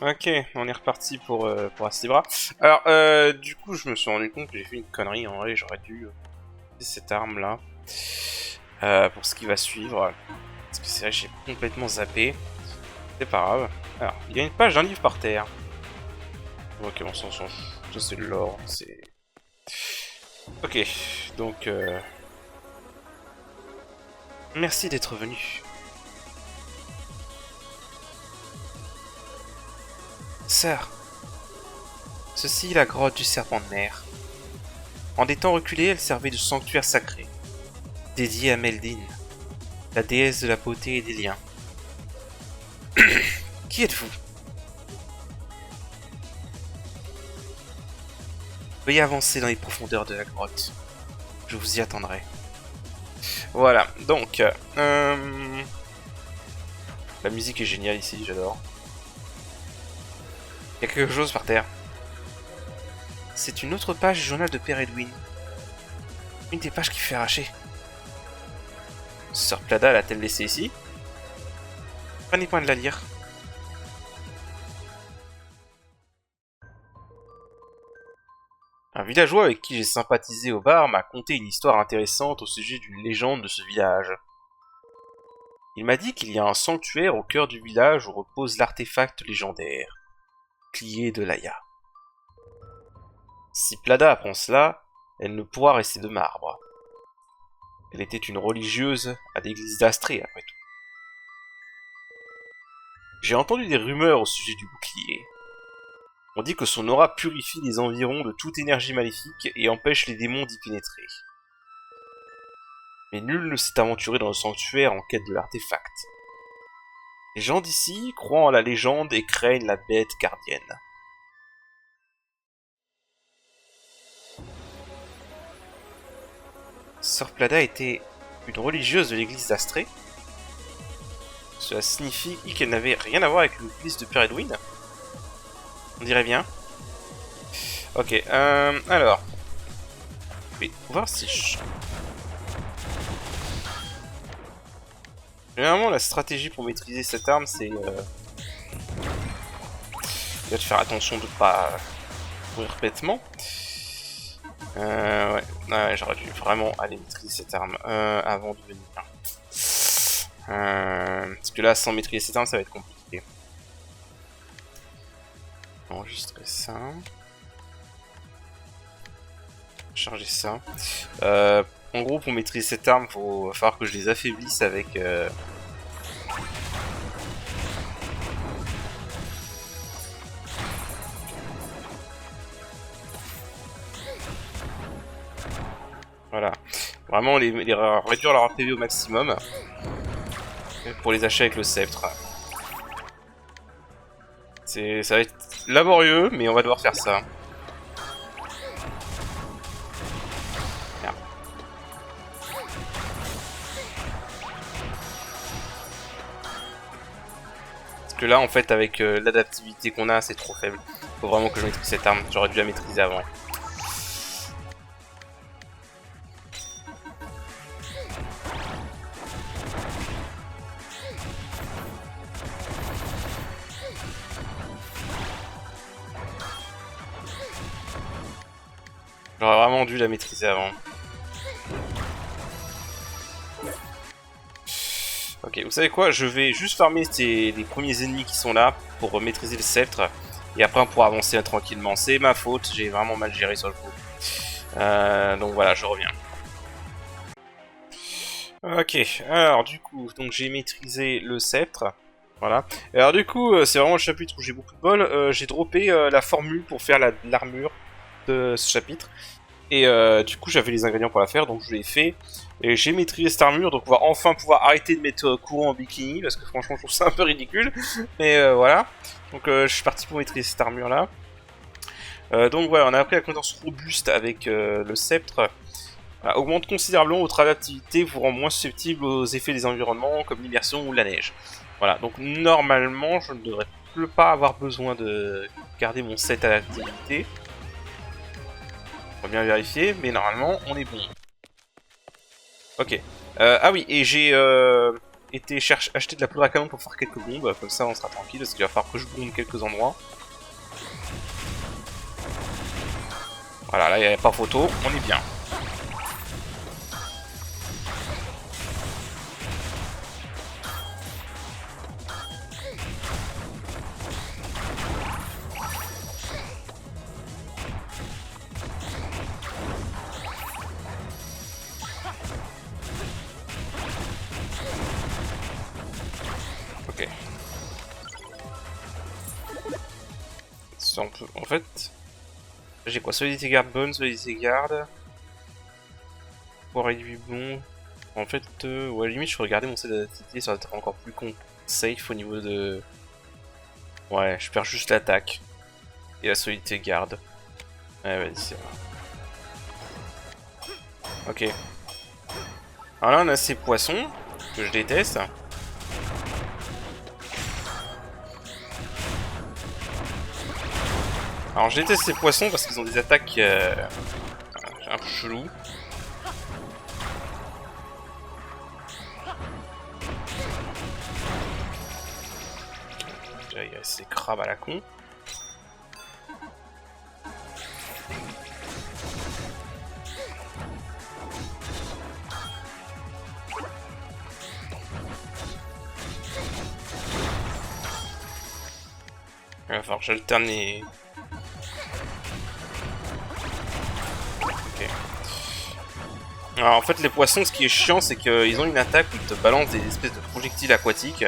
Ok, on est reparti pour Astibra. Alors, du coup, je me suis rendu compte que j'ai fait une connerie. En vrai, j'aurais dû utiliser cette arme-là pour ce qui va suivre. Parce que c'est vrai, j'ai complètement zappé. C'est pas grave. Alors, il y a une page d'un livre par terre. Ok, on s'en fout. Ça, c'est de l'or. C'est... Ok, donc... Merci d'être venu. Sœur, ceci est la grotte du serpent de mer. En des temps reculés, elle servait de sanctuaire sacré, dédié à Meldin, la déesse de la beauté et des liens. Qui êtes-vous? Veuillez avancer dans les profondeurs de la grotte. Je vous y attendrai. Voilà, donc... La musique est géniale ici, j'adore. Il y a quelque chose par terre. C'est une autre page du journal de Père Edwin. Une des pages qui fait arracher. Sœur Plada l'a-t-elle laissée ici? Prenez point de la lire. Un villageois avec qui j'ai sympathisé au bar m'a conté une histoire intéressante au sujet d'une légende de ce village. Il m'a dit qu'il y a un sanctuaire au cœur du village où repose l'artefact légendaire, Clié de Laïa. Si Plada apprend cela, elle ne pourra rester de marbre. Elle était une religieuse à l'église d'Astrée, après tout. J'ai entendu des rumeurs au sujet du bouclier. On dit que son aura purifie les environs de toute énergie maléfique et empêche les démons d'y pénétrer. Mais nul ne s'est aventuré dans le sanctuaire en quête de l'artefact. Les gens d'ici croient en la légende et craignent la bête gardienne. Sœur Plada était une religieuse de l'église d'Astrée. Cela signifie qu'elle n'avait rien à voir avec l'église de Père Edwin. On dirait bien. Ok, alors. Je vais voir si je... Généralement, la stratégie pour maîtriser cette arme, c'est... de faire attention de ne pas mourir bêtement. Ouais, j'aurais dû vraiment aller maîtriser cette arme avant de venir. Parce que là, sans maîtriser cette arme, ça va être compliqué. Enregistrer ça. Charger ça. En gros, pour maîtriser cette arme, il va falloir que je les affaiblisse avec... Voilà. Vraiment les réduire leur APV au maximum. Pour les achats avec le sceptre. Ça va être laborieux, mais on va devoir faire ça. Merde. Parce que là, en fait, avec l'adaptivité qu'on a, c'est trop faible. Faut vraiment que je maîtrise cette arme. J'aurais dû la maîtriser avant. J'aurais vraiment dû la maîtriser avant. Ok, vous savez quoi? Je vais juste farmer les premiers ennemis qui sont là pour maîtriser le sceptre. Et après on pourra avancer tranquillement. C'est ma faute, j'ai vraiment mal géré sur le coup. Donc voilà, je reviens. Ok, alors du coup, donc j'ai maîtrisé le sceptre. Voilà. Et alors du coup, c'est vraiment le chapitre où j'ai beaucoup de bol. J'ai droppé la formule pour faire l'armure de ce chapitre. Et du coup, j'avais les ingrédients pour la faire, donc je l'ai fait. Et j'ai maîtrisé cette armure, donc on va enfin pouvoir arrêter de mettre courant en bikini, parce que franchement, je trouve ça un peu ridicule. Mais voilà. Donc je suis parti pour maîtriser cette armure-là. Donc voilà, on a appris la compétence robuste avec le sceptre. Augmente considérablement votre adaptivité, vous rend moins susceptible aux effets des environnements, comme l'immersion ou la neige. Voilà, donc normalement, je ne devrais pas avoir besoin de garder mon set adaptivité. On va bien vérifier, mais normalement, on est bon. Ok. Ah oui, et j'ai été acheter de la poudre à canon pour faire quelques bombes, comme ça on sera tranquille, parce qu'il va falloir que je bombe quelques endroits. Voilà, là il n'y a pas photo, on est bien. Ok. Ça, on peut... En fait... J'ai quoi? Solidité garde bonne, solidité garde. Pour réduit bon. En fait, ouais, limite, je peux regarder mon set d'adaptabilité, ça va être encore plus safe au niveau de... Ouais, je perds juste l'attaque. Et la solidité garde. Ouais, vas-y, c'est vrai. Ok. Alors là, on a ces poissons, que je déteste. Alors, je déteste ces poissons parce qu'ils ont des attaques un peu chelou. Déjà, il y a ces crabes à la con. Il va falloir que j'alterne les... Ok. Alors en fait les poissons, ce qui est chiant, c'est qu'ils ont une attaque où ils te balancent des espèces de projectiles aquatiques.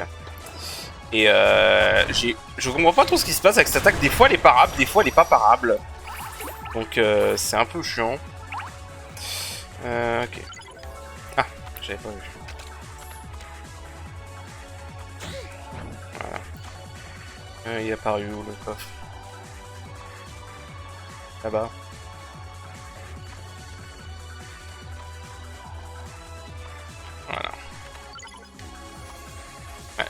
Et je comprends pas trop ce qui se passe avec cette attaque. Des fois elle est parable, des fois elle est pas parable. Donc c'est un peu chiant. Ok. Ah, j'avais pas vu. Voilà. Il est apparu où le coffre? Là-bas. Voilà. Ouais.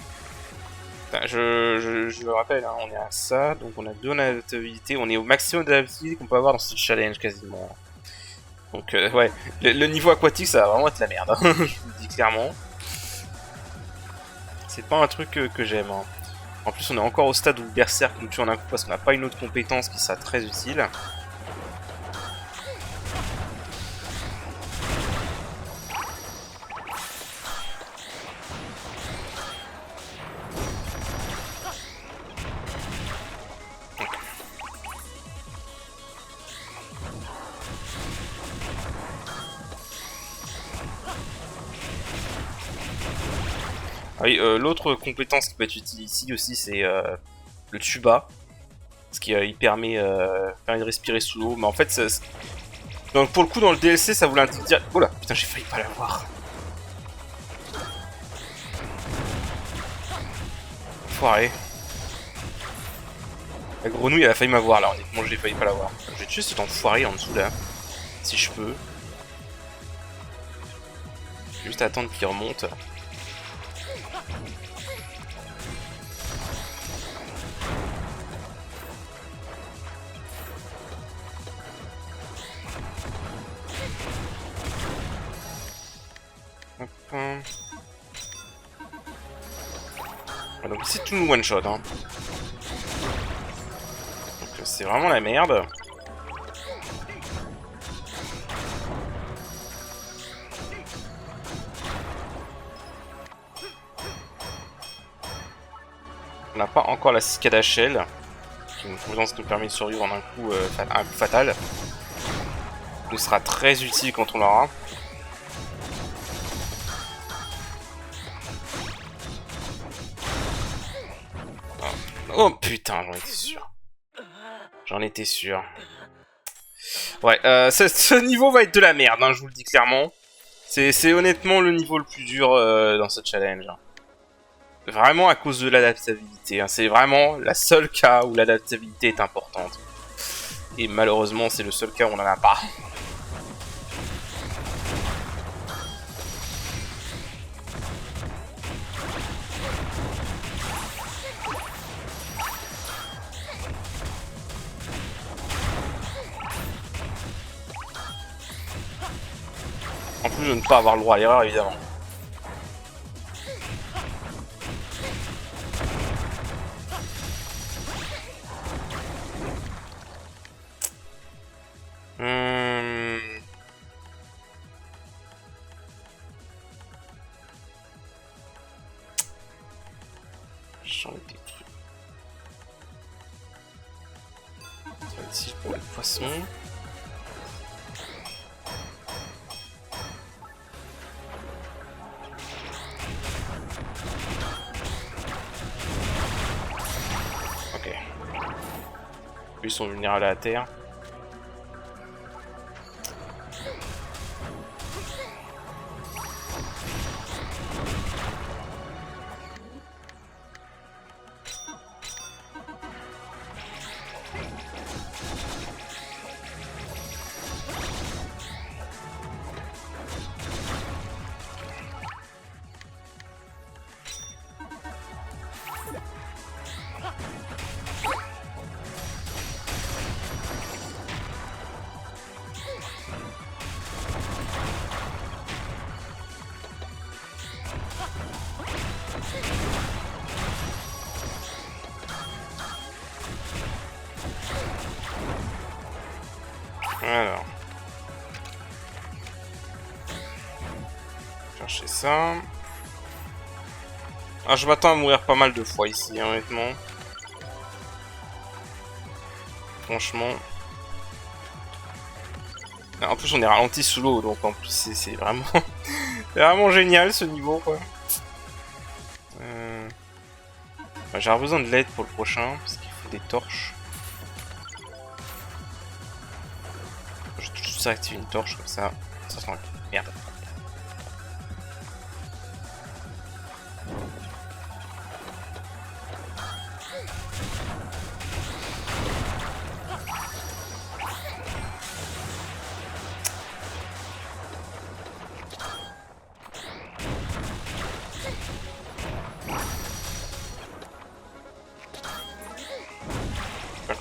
Je le rappelle, hein, on est à ça, donc on a 2 en adaptabilité, on est au maximum d'adaptabilité qu'on peut avoir dans ce challenge quasiment. Donc ouais, le niveau aquatique ça va vraiment être la merde, hein. Je vous le dis clairement. C'est pas un truc que j'aime. Hein. En plus on est encore au stade où le berserk nous tue en un coup parce qu'on n'a pas une autre compétence qui sera très utile. Ah oui, l'autre compétence qui peut être utile ici aussi, c'est le tuba. Ce qui il permet de respirer sous l'eau. Mais en fait, donc pour le coup, dans le DLC, ça voulait dire... Oh là, putain, j'ai failli pas l'avoir. Foiré. La grenouille, elle a failli m'avoir là, honnêtement, j'ai failli pas l'avoir. Je vais tuer cet enfoiré en dessous là. Si je peux. Juste attendre qu'il remonte. Donc ici tout nous one shot hein. Donc c'est vraiment la merde. On n'a pas encore la cicada shell, qui est une compétence qui nous permet de survivre en un coup fatal. Il sera très utile quand on l'aura. Oh putain, j'en étais sûr. J'en étais sûr. Ouais, ce niveau va être de la merde, hein, je vous le dis clairement. C'est honnêtement le niveau le plus dur dans ce challenge. Vraiment à cause de l'adaptabilité. Hein. C'est vraiment la seule cas où l'adaptabilité est importante. Et malheureusement, c'est le seul cas où on n'en a pas. En plus de ne pas avoir le droit à l'erreur, évidemment. J'en ai des trucs. Ça va être ici pour les poissons. Ok. Ils sont vulnérables à la terre. Alors. Chercher ça. Ah, je m'attends à mourir pas mal de fois ici, hein, honnêtement. Franchement. En plus, on est ralenti sous l'eau, donc en plus, c'est vraiment... c'est vraiment génial, ce niveau, quoi. J'ai besoin de l'aide pour le prochain, parce qu'il faut des torches. Je vais juste activer une torche, comme ça. Ça sent... Merde.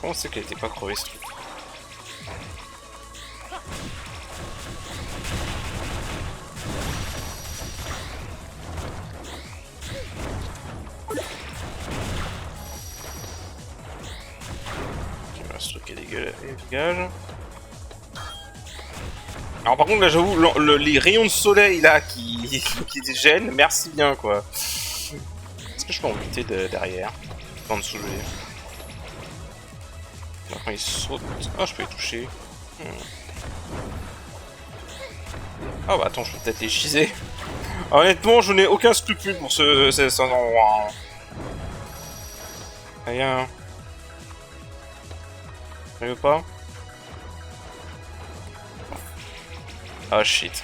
Comment c'est qu'elle était pas crevée ce truc? Ok, ce truc est dégage. Alors par contre là j'avoue, les rayons de soleil là qui gênent, merci bien quoi. Est-ce que je peux en buter derrière? En dessous je vais dire. Quand il saute... Ah, je peux les toucher. Ah bah attends, je peux peut-être les chiser. Honnêtement, je n'ai aucun scrupule pour ce endroit. Rien. Ça veut pas? Ah shit.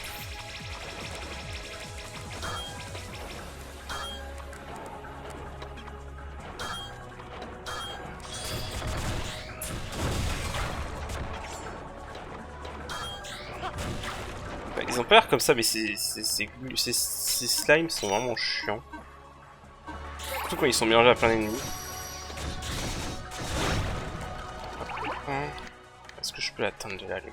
Ils ont pas l'air comme ça, mais ces slimes sont vraiment chiants. Surtout quand ils sont mélangés à plein d'ennemis. Est-ce que je peux l'atteindre de là, lui?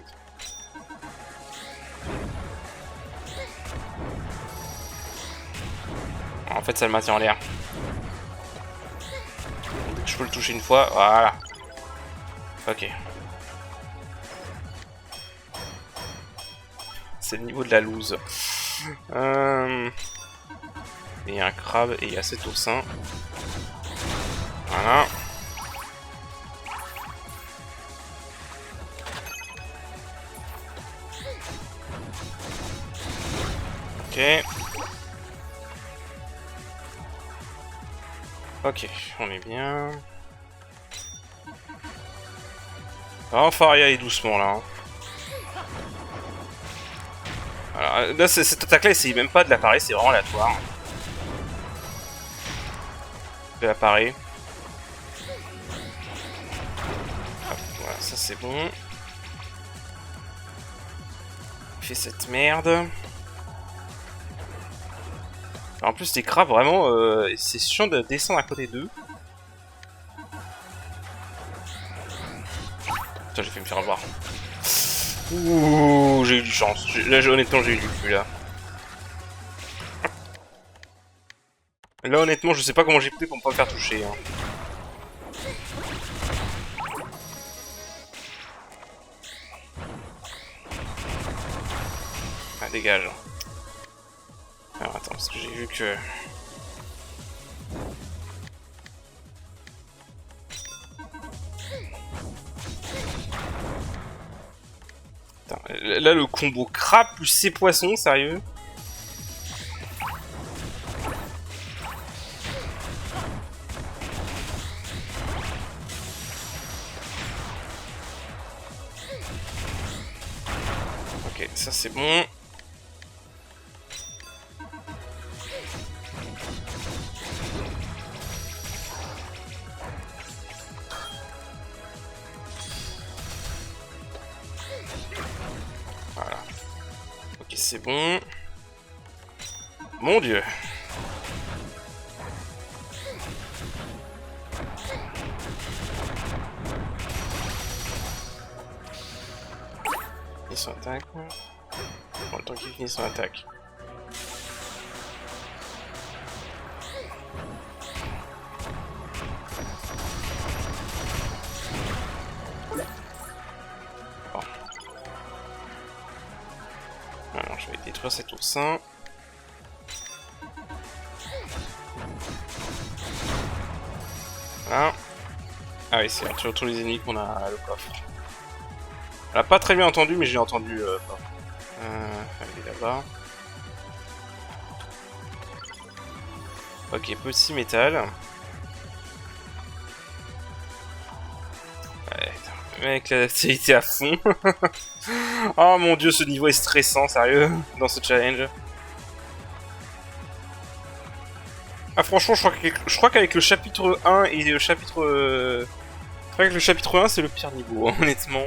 En fait, ça le maintient en l'air. Dès que je peux le toucher une fois, voilà. Ok. C'est le niveau de la loose. Il y a un crabe et il y a cet oursin. Voilà. Ok. Ok, on est bien. On va falloir y aller doucement là. Alors, là, cette attaque là, essaye même pas de l'apparaître, c'est vraiment aléatoire. De l'apparaître. Voilà, ça c'est bon. Fais cette merde. Alors, en plus, les crabes, vraiment, c'est chiant de descendre à côté d'eux. Putain, j'ai fait me faire avoir. Ouh, j'ai eu du chance. Là, honnêtement, j'ai eu du cul, là. Là, honnêtement, je sais pas comment j'ai fait pour me pas me faire toucher. Hein. Ah, dégage. Alors, attends, parce que j'ai vu que... Là, le combo crabe plus ces poissons, sérieux? Ok, ça c'est bon. Voilà. Ok, c'est bon. Mon dieu. Ils sont attaque. Bon, le temps qu'il finit son attaque. Bon. Alors, je vais détruire cet oursin. Voilà. Ah oui, c'est entre tous les ennemis qu'on a le coffre. Elle a pas très bien entendu, mais j'ai entendu. Elle est là-bas. Ok, petit métal. Ouais, le mec, la dactylité à fond. Oh mon dieu, ce niveau est stressant, sérieux, dans ce challenge. Ah franchement, je crois qu'avec le chapitre 1 et le chapitre... Je crois que le chapitre 1, c'est le pire niveau, hein, honnêtement.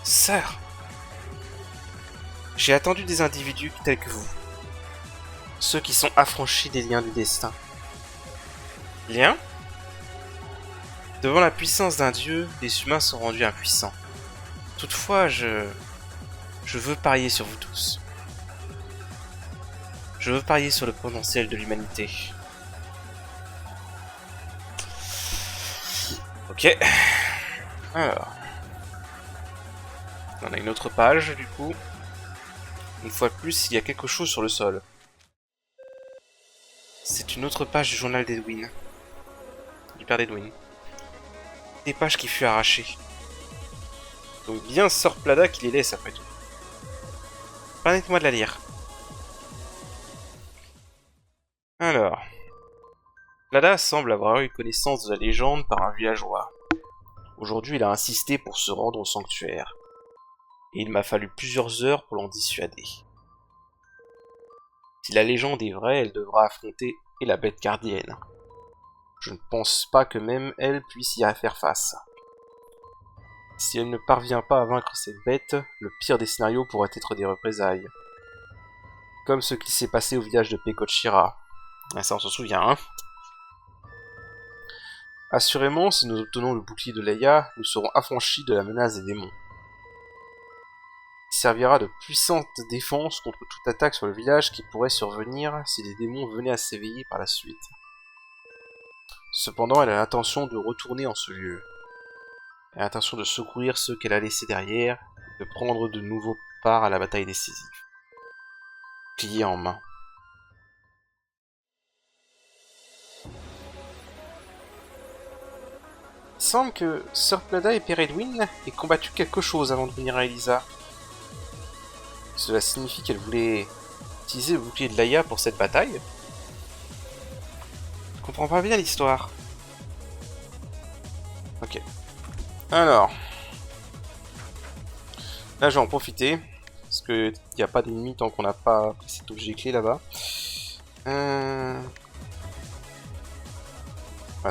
Sœur, j'ai attendu des individus tels que vous. Ceux qui sont affranchis des liens du destin. Liens? Devant la puissance d'un dieu, les humains sont rendus impuissants. Toutefois, je veux parier sur vous tous. Je veux parier sur le potentiel de l'humanité. Ok. Alors. On a une autre page, du coup. Une fois de plus, il y a quelque chose sur le sol. C'est une autre page du journal d'Edwin. Du père d'Edwin. Des pages qui furent arrachées. Donc bien Sir Plada qui les laisse après tout. Permettez-moi de la lire. Alors. Plada semble avoir eu connaissance de la légende par un villageois. Aujourd'hui, il a insisté pour se rendre au sanctuaire. Et il m'a fallu plusieurs heures pour l'en dissuader. Si la légende est vraie, elle devra affronter la bête gardienne. Je ne pense pas que même elle puisse y faire face. Si elle ne parvient pas à vaincre cette bête, le pire des scénarios pourrait être des représailles. Comme ce qui s'est passé au village de Pekochira. Ah, ça on s'en souvient, hein. Assurément, si nous obtenons le bouclier de Leia, nous serons affranchis de la menace des démons. Il servira de puissante défense contre toute attaque sur le village qui pourrait survenir si les démons venaient à s'éveiller par la suite. Cependant, elle a l'intention de retourner en ce lieu. Elle a l'intention de secourir ceux qu'elle a laissés derrière, de prendre de nouveau part à la bataille décisive. Plié en main. Il semble que Sir Plada et Père Edwin aient combattu quelque chose avant de venir à Elisa. Cela signifie qu'elle voulait utiliser le bouclier de Leia pour cette bataille. Je comprends pas bien l'histoire. Ok. Alors. Là, je vais en profiter. Parce qu'il n'y a pas d'ennemi tant qu'on n'a pas pris cet objet clé là-bas. Voilà,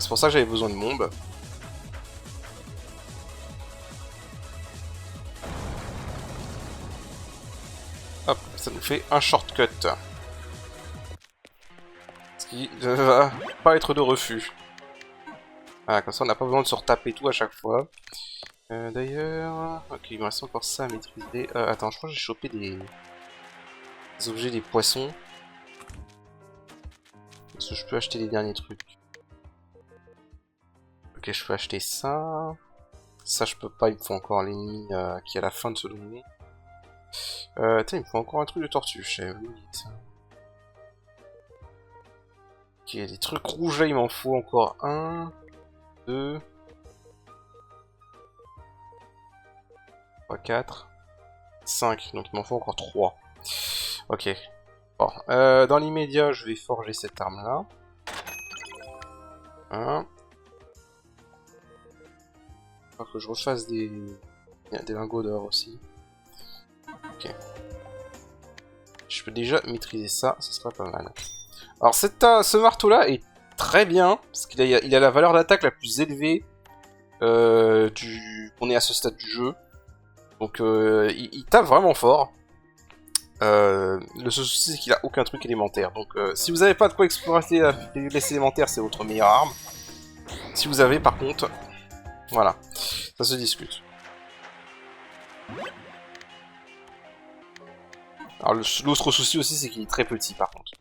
c'est pour ça que j'avais besoin de Mombe. Hop, ça nous fait un shortcut. Ce qui ne va pas être de refus. Voilà, comme ça on n'a pas besoin de se retaper tout à chaque fois. D'ailleurs... Ok, il me reste encore ça à maîtriser. Attends, je crois que j'ai chopé des objets des poissons. Est-ce que je peux acheter les derniers trucs? Ok, je peux acheter ça. Ça, je peux pas, il me faut encore l'ennemi qui est à la fin de ce donné. Tiens, il me faut encore un truc de tortue, je sais, oui, ça. Ok, des trucs rouges là, il m'en faut encore un, deux, 3, 4, 5. Donc il m'en faut encore 3. Ok. Bon. Dans l'immédiat, je vais forger cette arme-là. Hein. Faut que je refasse des lingots d'or aussi. Ok. Je peux déjà maîtriser ça, ça sera pas mal. Alors ce marteau-là est très bien, parce qu'il a la valeur d'attaque la plus élevée qu'on est à ce stade du jeu. Donc il tape vraiment fort. Le seul souci c'est qu'il a aucun truc élémentaire. Donc si vous n'avez pas de quoi exploiter les élémentaires, c'est votre meilleure arme. Si vous avez par contre, voilà, ça se discute. Alors l'autre souci aussi c'est qu'il est très petit par contre.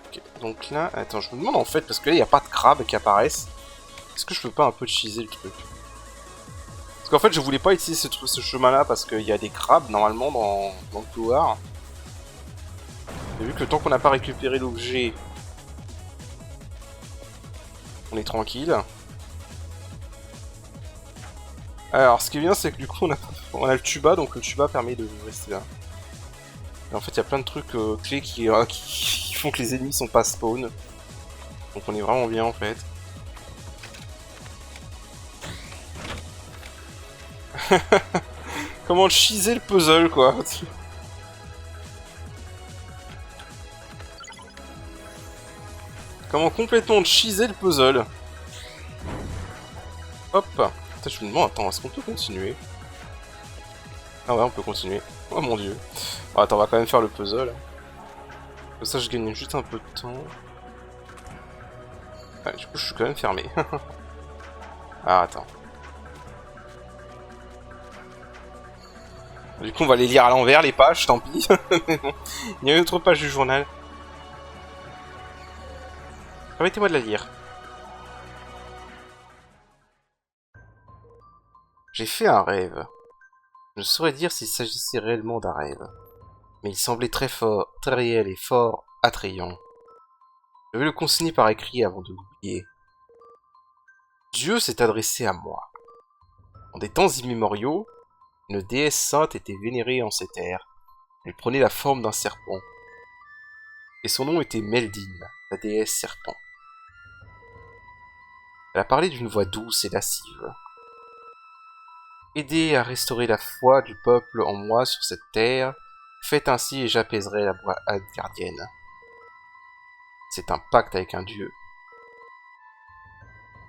Okay, donc là, attends, je me demande en fait, parce que là il n'y a pas de crabes qui apparaissent. Est-ce que je peux pas un peu cheeser le truc? Parce qu'en fait je voulais pas utiliser ce chemin là parce qu'il y a des crabes normalement dans le couloir. Et vu que tant qu'on n'a pas récupéré l'objet, on est tranquille. Alors ce qui est bien c'est que du coup on a le tuba, donc le tuba permet de rester là. Et en fait il y a plein de trucs clés qui font que les ennemis sont pas spawn. Donc on est vraiment bien en fait. Comment cheeser le puzzle quoi. Comment complètement cheeser le puzzle. Hop. Putain, je me demande, attends, est-ce qu'on peut continuer? Ah ouais, on peut continuer. Oh mon dieu. Bon, attends, on va quand même faire le puzzle. Comme ça, je gagne juste un peu de temps. Ouais, du coup, je suis quand même fermé. Ah, attends. Du coup, on va les lire à l'envers, les pages, tant pis. Il y a une autre page du journal. Permettez-moi de la lire. J'ai fait un rêve. Je ne saurais dire s'il s'agissait réellement d'un rêve. Mais il semblait très fort, très réel et fort attrayant. Je vais le consigner par écrit avant de l'oublier. Dieu s'est adressé à moi. En des temps immémoriaux, une déesse sainte était vénérée en ces terres. Elle prenait la forme d'un serpent. Et son nom était Meldine, la déesse serpent. Elle a parlé d'une voix douce et lascive. Aidez à restaurer la foi du peuple en moi sur cette terre. Faites ainsi et j'apaiserai la boîte gardienne. C'est un pacte avec un dieu.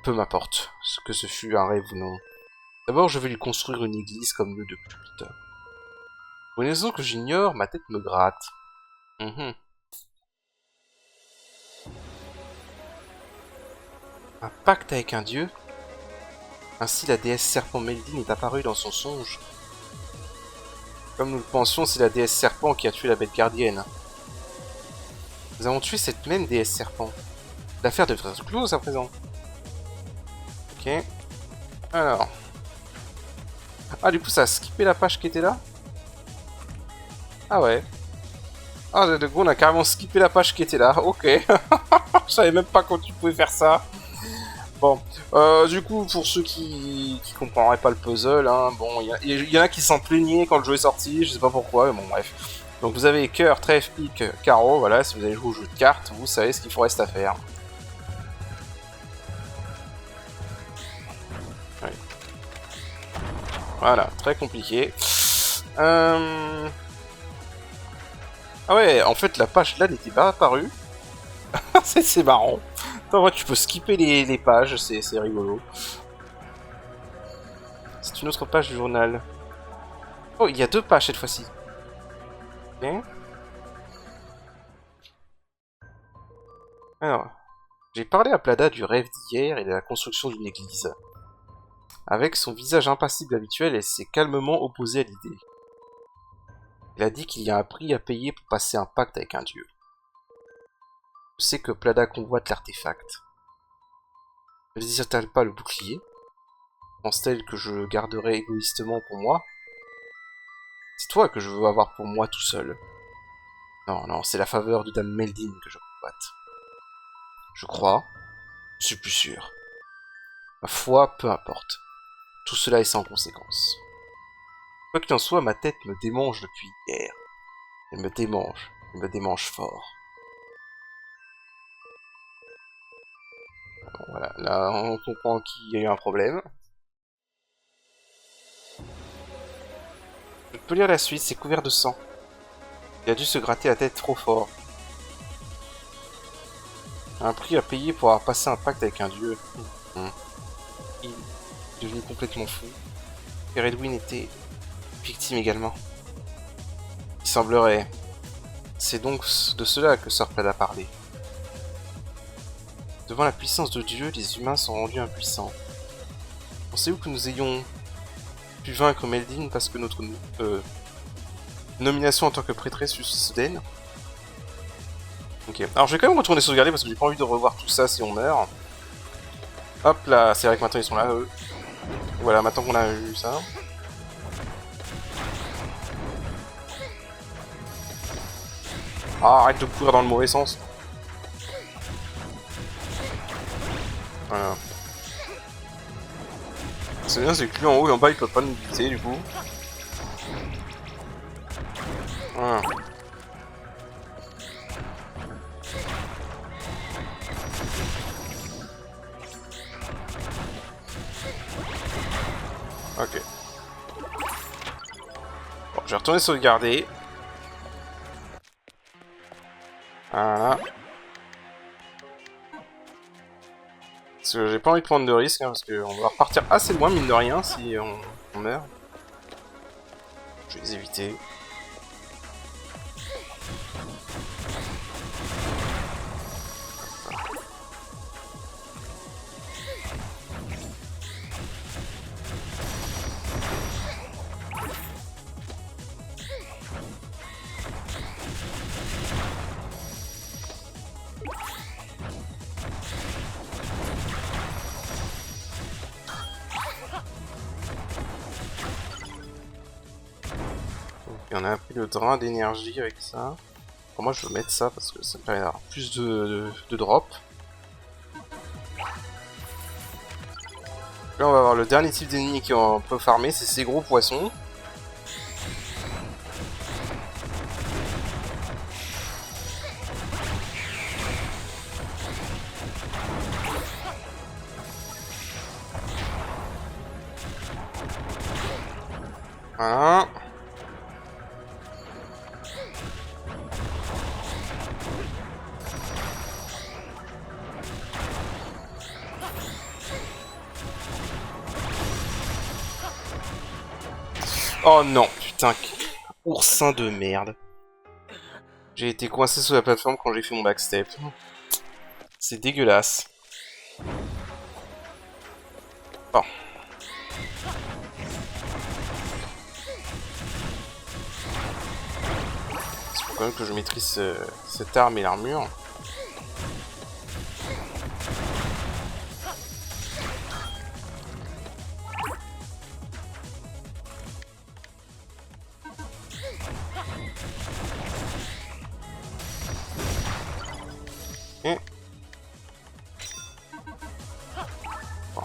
Peu m'importe ce que ce fut un rêve ou non. D'abord, je vais lui construire une église comme lieu de culte. Pour une raison que j'ignore, ma tête me gratte. Un pacte avec un dieu? Ainsi la déesse serpent Meldine est apparue dans son songe. Comme nous le pensions, c'est la déesse serpent qui a tué la bête gardienne. Nous avons tué cette même déesse serpent. L'affaire devrait être close à présent. Ok. Alors. Ah, du coup, ça a skippé la page qui était là? Ah ouais. Ah, du coup, on a carrément skippé la page qui était là. Ok. Je savais même pas quand tu pouvais faire ça. Bon. Du coup, pour ceux qui comprendraient pas le puzzle, hein, bon, il y en a qui s'en plaignaient quand le jeu est sorti, je sais pas pourquoi, mais bon, bref. Donc vous avez cœur, trèfle, pique, carreau, voilà, si vous allez jouer au jeu de cartes, vous savez ce qu'il vous reste à faire. Ouais. Voilà, très compliqué. Ah ouais, en fait la page là n'était pas apparue. C'est marrant. En vrai, tu peux skipper les pages, c'est rigolo. C'est une autre page du journal. Oh, il y a 2 pages cette fois-ci. Ok. Alors, j'ai parlé à Plada du rêve d'hier et de la construction d'une église. Avec son visage impassible habituel, elle s'est calmement opposée à l'idée. Elle a dit qu'il y a un prix à payer pour passer un pacte avec un dieu. Je sais que Plada convoite l'artefact. Ne désire-t-elle pas le bouclier? Pense-t-elle que je garderai égoïstement pour moi? C'est toi que je veux avoir pour moi tout seul. Non, non, c'est la faveur de Dame Meldine que je convoite. Je crois. Je suis plus sûr. Ma foi, peu importe. Tout cela est sans conséquence. Quoi qu'il en soit, ma tête me démange depuis hier. Elle me démange fort. Bon, voilà, là on comprend qu'il y a eu un problème. Je peux lire la suite, c'est couvert de sang. Il a dû se gratter la tête trop fort. Un prix à payer pour avoir passé un pacte avec un dieu. Il est devenu complètement fou. Et Redwin était victime également. Il semblerait. C'est donc de cela que Sir Plaid a parlé. Devant la puissance de Dieu, les humains sont rendus impuissants. Pensez-vous que nous ayons pu vaincre Meldin parce que notre nomination en tant que prêtresse fut soudaine? Ok, alors je vais quand même retourner sauvegarder parce que j'ai pas envie de revoir tout ça si on meurt. Hop là, c'est vrai que maintenant ils sont là, eux. Voilà, maintenant qu'on a eu ça. Ah, arrête de courir dans le mauvais sens. Voilà. C'est bien, c'est que lui en haut et en bas il peut pas nous buter du coup. Voilà. Ok. Bon, je vais retourner sauvegarder. Voilà. Parce que j'ai pas envie de prendre de risques, hein, parce qu'on va repartir assez loin, mine de rien, si on meurt. Je vais les éviter. Et on a pris le drain d'énergie avec ça. Pour moi, je veux mettre ça parce que ça me permet d'avoir plus de drop. Là, on va avoir le dernier type d'ennemi qu'on peut farmer, c'est ces gros poissons. Voilà. Oh non, putain, oursin de merde. J'ai été coincé sous la plateforme quand j'ai fait mon backstep. C'est dégueulasse. Bon. Il faut quand même que je maîtrise cette arme et l'armure. Et... Bon.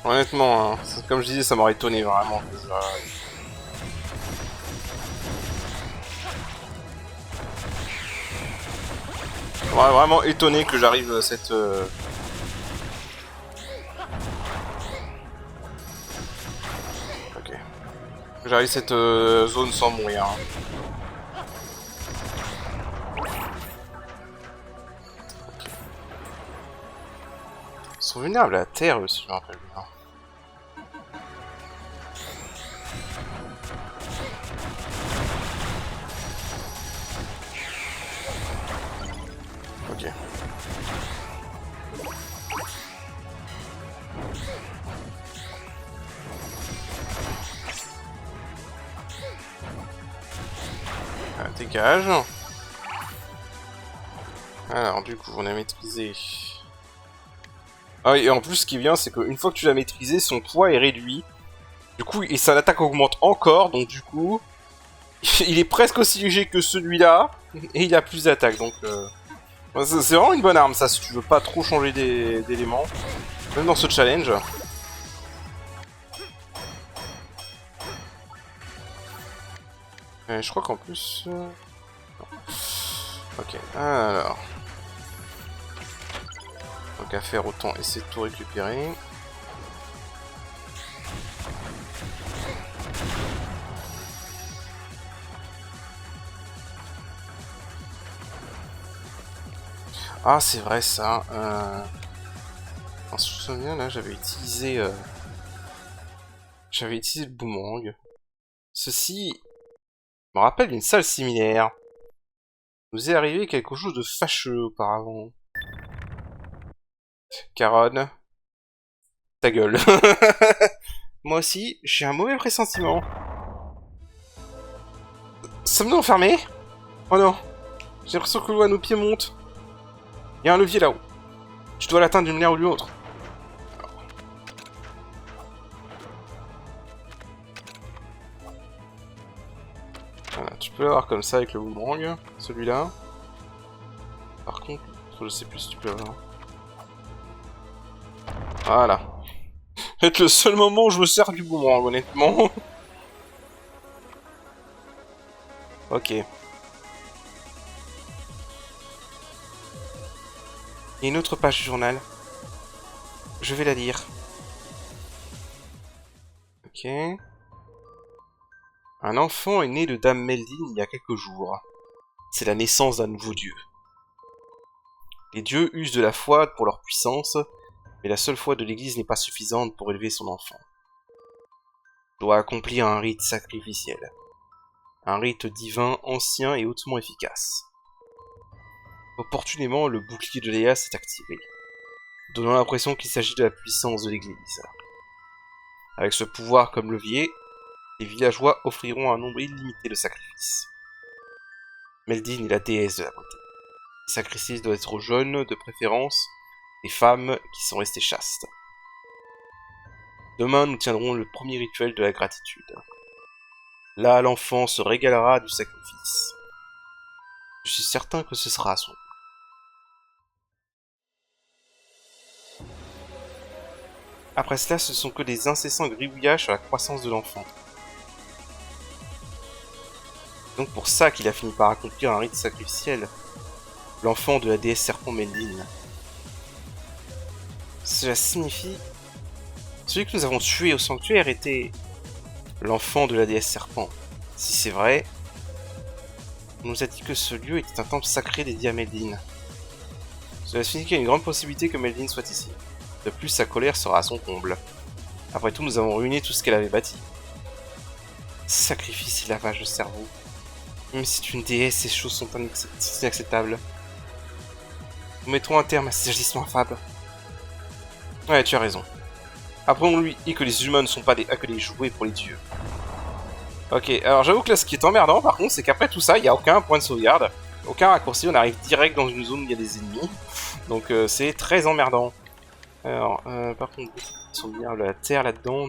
Honnêtement, hein, comme je disais, ça m'aurait étonné vraiment. Ouais, vraiment étonné que j'arrive à cette... Ok. Que j'arrive à cette zone sans mourir. Okay. Ils sont vulnérables à la terre aussi, je me rappelle bien. Ok. Ah, dégage. Alors, du coup, on a maîtrisé Ah, et en plus, ce qui est bien, c'est qu'une fois que tu l'as maîtrisé, son poids est réduit. Du coup, et son attaque augmente encore, donc du coup... il est presque aussi léger que celui-là, et il a plus d'attaque, donc... C'est vraiment une bonne arme, ça, si tu veux pas trop changer d'éléments. Même dans ce challenge. Je crois qu'en plus... non. Ok, alors... Donc à faire, autant essayer de tout récupérer. Ah, c'est vrai ça. Je me souviens, là, j'avais utilisé le boomerang. Ceci me rappelle une salle similaire. Il nous est arrivé quelque chose de fâcheux auparavant. Caronne, ta gueule. Moi aussi, j'ai un mauvais pressentiment. Sommes-nous enfermés? Oh non, j'ai l'impression que l'eau à nos pieds monte. Il y a un levier là-haut. Je dois l'atteindre d'une manière ou d'une autre. Voilà, tu peux l'avoir comme ça avec le boomerang, celui-là. Par contre, je sais plus si tu peux l'avoir. Voilà. C'est le seul moment où je me sers du boomerang, honnêtement. Ok. Il y a une autre page du journal. Je vais la lire. Ok. Un enfant est né de Dame Meldine il y a quelques jours. C'est la naissance d'un nouveau dieu. Les dieux usent de la foi pour leur puissance, mais la seule foi de l'Église n'est pas suffisante pour élever son enfant. Il doit accomplir un rite sacrificiel. Un rite divin ancien et hautement efficace. Opportunément, le bouclier de Léa s'est activé, donnant l'impression qu'il s'agit de la puissance de l'Église. Avec ce pouvoir comme levier, les villageois offriront un nombre illimité de sacrifices. Meldine est la déesse de la beauté. Les sacrifices doivent être jeunes, de préférence, des femmes qui sont restées chastes. Demain, nous tiendrons le premier rituel de la gratitude. Là, l'enfant se régalera du sacrifice. Je suis certain que ce sera son. Après cela, ce sont que des incessants gribouillages sur la croissance de l'enfant. Donc pour ça qu'il a fini par accomplir un rite sacrificiel. L'enfant de la déesse serpent Meldine. Cela signifie... Celui que nous avons tué au sanctuaire était... l'enfant de la déesse serpent. Si c'est vrai... On nous a dit que ce lieu était un temple sacré dédié à Meldine. Cela signifie qu'il y a une grande possibilité que Meldine soit ici. De plus, sa colère sera à son comble. Après tout, nous avons ruiné tout ce qu'elle avait bâti. Sacrifice et lavage de cerveau. Même si c'est une déesse, ces choses sont inacceptables. Nous mettrons un terme à ces agissements infâmes. Ouais, tu as raison. Apprenons-lui que les humains ne sont pas que des jouets pour les dieux. Ok, alors j'avoue que là, ce qui est emmerdant, par contre, c'est qu'après tout ça, il n'y a aucun point de sauvegarde. Aucun raccourci, on arrive direct dans une zone où il y a des ennemis. Donc c'est très emmerdant. Alors, par contre, ils sont bien la terre là-dedans.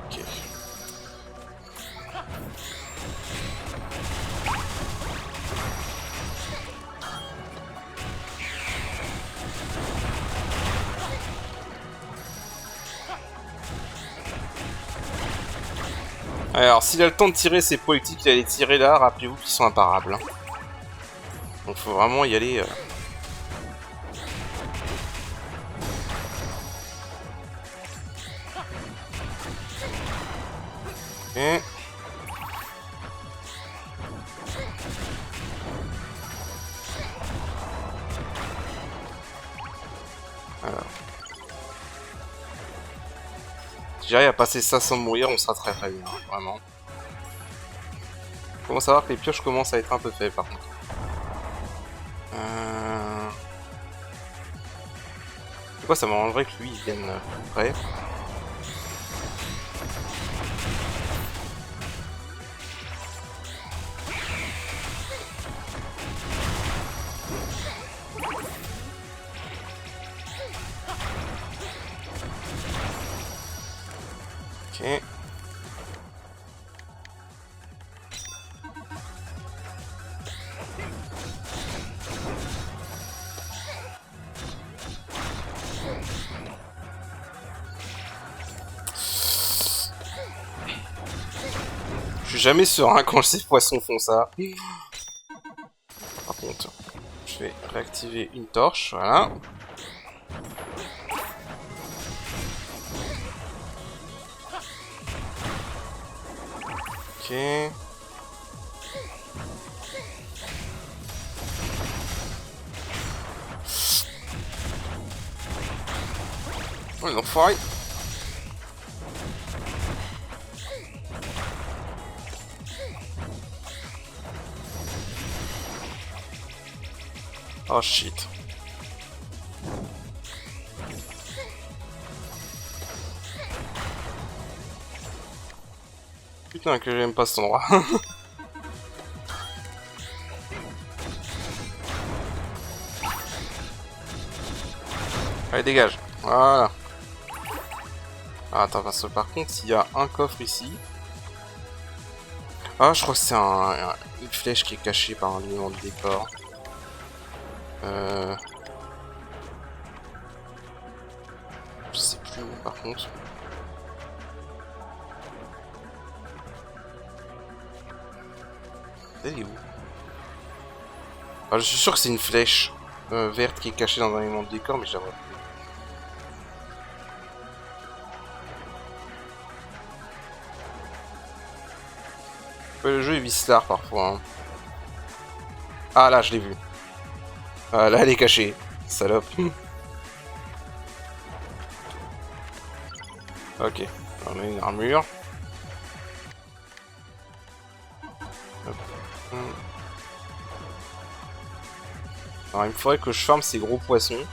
Ok. Alors, s'il a le temps de tirer ses projectiles qu'il allait tirer là, rappelez-vous qu'ils sont imparables. Hein. Donc faut vraiment y aller... Ok. Alors. Si j'arrive à passer ça sans mourir, on sera très bien, hein, vraiment. On commence à voir que les pioches commencent à être un peu faibles par contre. C'est quoi, ça m'arrangerait que lui il vienne plus près. Ok. Je suis jamais serein quand ces poissons font ça. Par contre, je vais réactiver une torche, voilà. Ok. Oh, l'enfoiré. Oh shit. Putain que j'aime pas cet endroit. Allez, dégage. Voilà. Ah, attends, parce que par contre, il y a un coffre ici. Ah, je crois que c'est une flèche qui est cachée par un élément de décor. Je sais plus où, par contre. Elle est où? Ah, je suis sûr que c'est une flèche verte qui est cachée dans un élément de décor, mais je la vois plus. Ouais, le jeu est vicelard parfois. Hein. Ah là, je l'ai vu. Ah là, elle est cachée. Salope. Ok, on a une armure. Hop. Alors, il me faudrait que je farme ces gros poissons.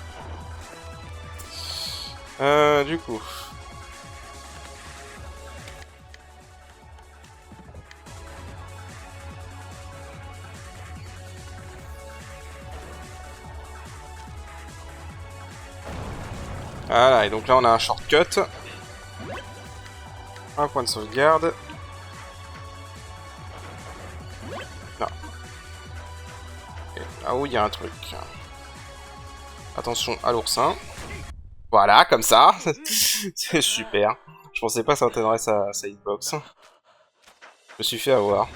Du coup. Voilà, et donc là on a un shortcut. Un point de sauvegarde. Non. Et là-haut il y a un truc. Attention à l'oursin. Voilà, comme ça. C'est super. Je pensais pas que ça atteindrait sa hitbox. Je me suis fait avoir.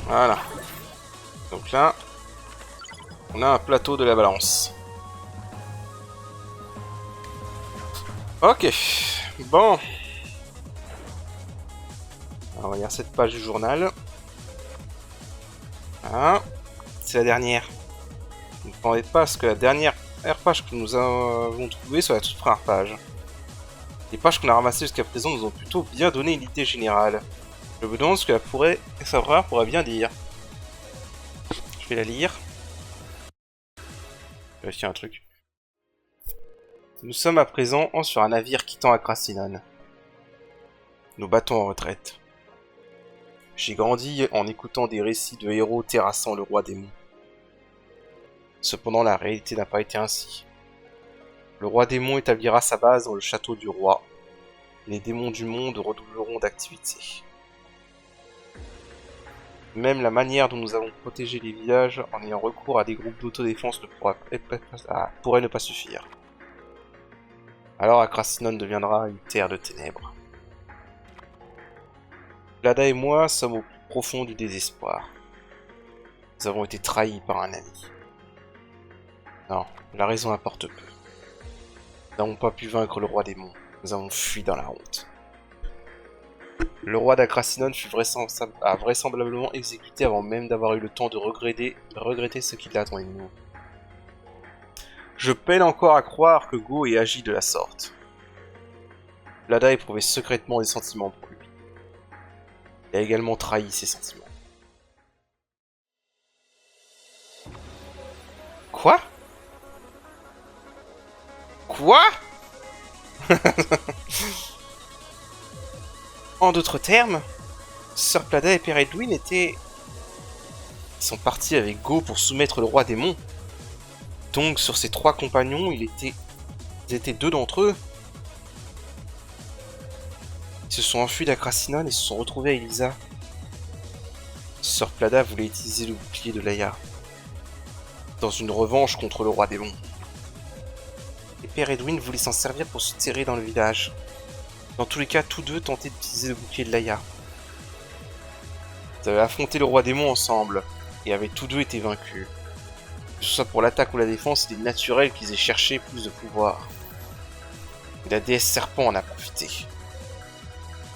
Voilà. Donc là, on a un plateau de la balance. Ok. Bon. Alors, on va lire cette page du journal. Voilà. C'est la dernière. Ne pensez pas à ce que la dernière page que nous avons trouvée soit la toute première page. Les pages qu'on a ramassées jusqu'à présent nous ont plutôt bien donné une idée générale. Je me demande ce que sa pourrait bien dire. Je vais la lire. Tiens, un truc. Nous sommes à présent sur un navire quittant Akrassinon. Nous battons en retraite. J'ai grandi en écoutant des récits de héros terrassant le roi démon. Cependant, la réalité n'a pas été ainsi. Le roi démon établira sa base dans le château du roi. Les démons du monde redoubleront d'activité. Même la manière dont nous avons protégé les villages en ayant recours à des groupes d'autodéfense pourrait ne pas suffire. Alors Akrassinon deviendra une terre de ténèbres. Vlada et moi sommes au plus profond du désespoir. Nous avons été trahis par un ami. Non, la raison importe peu. Nous n'avons pas pu vaincre le roi démon. Nous avons fui dans la honte. Le roi d'Akrassinon a vraisemblablement exécuté avant même d'avoir eu le temps de regretter ce qu'il attendait de nous. Je peine encore à croire que Go ait agi de la sorte. Vlada éprouvait secrètement des sentiments pour lui. Il a également trahi ses sentiments. Quoi? Quoi? En d'autres termes, Sir Plada et Père Edwin sont partis avec Go pour soumettre le roi démon. Donc sur ces 3 compagnons, ils étaient 2 d'entre eux. Ils se sont enfuis d'Akrasinone et se sont retrouvés à Elisa. Sœur Plada voulait utiliser le bouclier de Laia dans une revanche contre le roi démon. Et Père Edwin voulait s'en servir pour se terrer dans le village. Dans tous les cas, tous deux tentaient d'utiliser le bouclier de Laia. Ils avaient affronté le roi démon ensemble et avaient tous deux été vaincus. Que ce soit pour l'attaque ou la défense, il est naturel qu'ils aient cherché plus de pouvoir. Et la déesse serpent en a profité.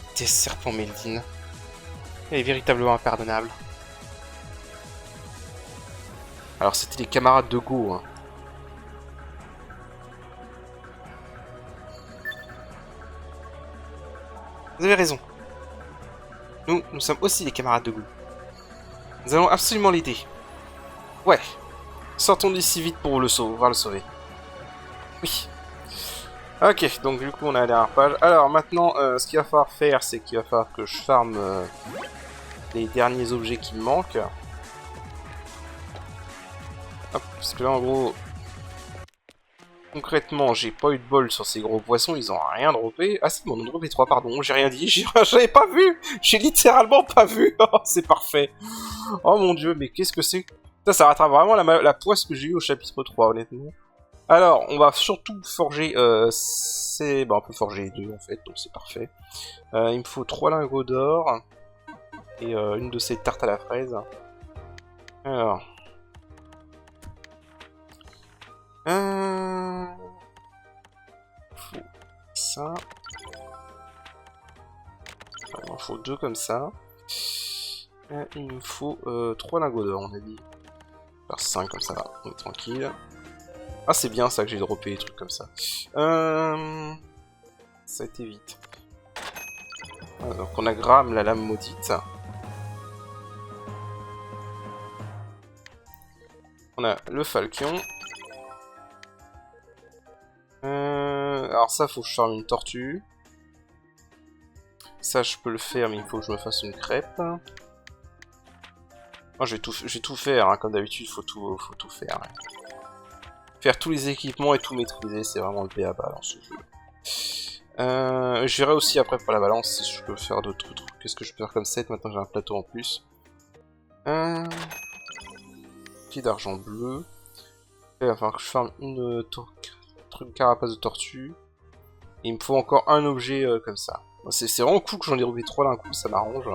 La déesse serpent Meldine. Elle est véritablement impardonnable. Alors c'était les camarades de Go, hein. Vous avez raison. Nous sommes aussi les camarades de Go. Nous allons absolument l'aider. Ouais. Sortons d'ici vite pour le sauver. Oui. Ok, donc du coup on a la dernière page. Alors maintenant, ce qu'il va falloir faire, c'est qu'il va falloir que je farme les derniers objets qui me manquent. Hop, parce que là en gros, concrètement, j'ai pas eu de bol sur ces gros poissons, ils ont rien droppé. Ah si, m'en ont droppé 3, pardon, j'ai rien dit, j'avais pas vu. J'ai littéralement pas vu. Oh, c'est parfait. Oh mon dieu, mais qu'est-ce que c'est? Ça rattrape vraiment la poisse que j'ai eue au chapitre 3, honnêtement. Alors, on va surtout forger... on peut forger les deux, en fait, donc c'est parfait. Il me faut 3 lingots d'or. Et une de ces tartes à la fraise. Alors... faut ça. Il m'en faut 2 comme ça. Il me faut 3 lingots d'or, on a dit. Faire 5 comme ça, là. On est tranquille. Ah, c'est bien ça que j'ai droppé des trucs comme ça. Ça a été vite. Voilà, donc on a Graham, la lame maudite. On a le falcon. Alors ça, faut que je farme une tortue. Ça, je peux le faire, mais il faut que je me fasse une crêpe. Moi, je vais tout faire, hein. Comme d'habitude, faut tout faire. Hein. Faire tous les équipements et tout maîtriser, c'est vraiment le b.a.-ba dans ce jeu. Je verrai aussi après pour la balance si je peux faire d'autres trucs. Qu'est-ce que je peux faire comme set? Maintenant j'ai un plateau en plus. Pied d'argent bleu. Il va falloir que je farme une carapace de tortue. Et il me faut encore un objet comme ça. C'est vraiment cool que j'en ai trouvé 3 d'un coup, ça m'arrange.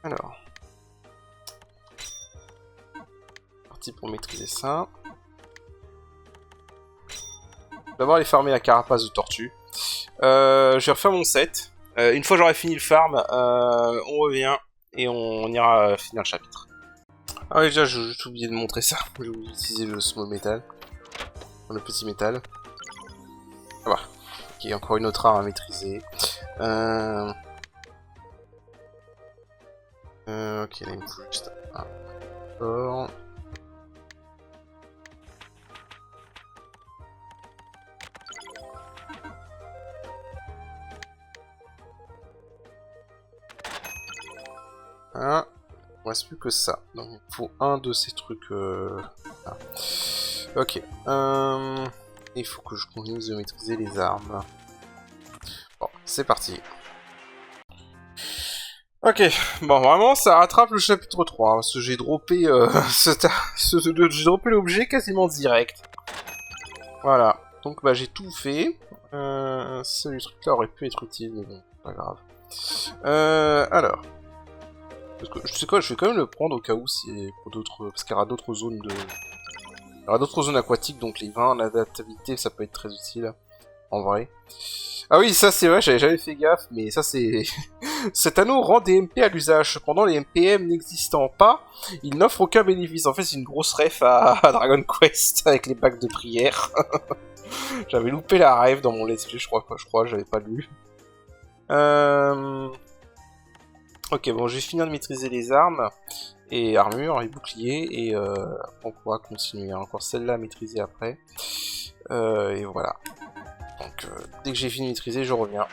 Alors. Parti pour maîtriser ça. D'abord aller farmer la carapace de tortue. Je vais refaire mon set. Une fois j'aurai fini le farm, on revient et on ira finir le chapitre. Ah oui, déjà j'ai oublié de montrer ça. J'ai oublié d'utiliser le small metal. Le petit métal. Ah bah. Ok, encore une autre arme à maîtriser. Ok, là il me faut juste un corps. Ah, il ne reste plus que ça. Donc il faut un de ces trucs. Ah. Ok. Il faut que je continue de maîtriser les armes. Bon, c'est parti. Ok, bon vraiment ça rattrape le chapitre 3, parce que j'ai droppé j'ai droppé l'objet quasiment direct. Voilà, donc bah j'ai tout fait. Ce truc là aurait pu être utile, mais bon, pas grave. Alors. Parce que, je sais quoi, je vais quand même le prendre au cas où c'est pour d'autres. Parce qu'il y aura d'autres zones de. Il y aura d'autres zones aquatiques, donc les 20 en adaptabilité, ça peut être très utile. En vrai. Ah oui, ça c'est vrai, j'avais jamais fait gaffe, mais ça c'est... Cet anneau rend des MP à l'usage. Cependant, les MPM n'existant pas, il n'offre aucun bénéfice. En fait, c'est une grosse ref à Dragon Quest avec les bacs de prière. J'avais loupé la ref dans mon let's play, je crois, j'avais pas lu. Ok, bon, j'ai fini de maîtriser les armes, et armure, et boucliers, et on pourra continuer. Encore celle-là à maîtriser après. Et voilà. Donc, dès que j'ai fini de maîtriser, je reviens.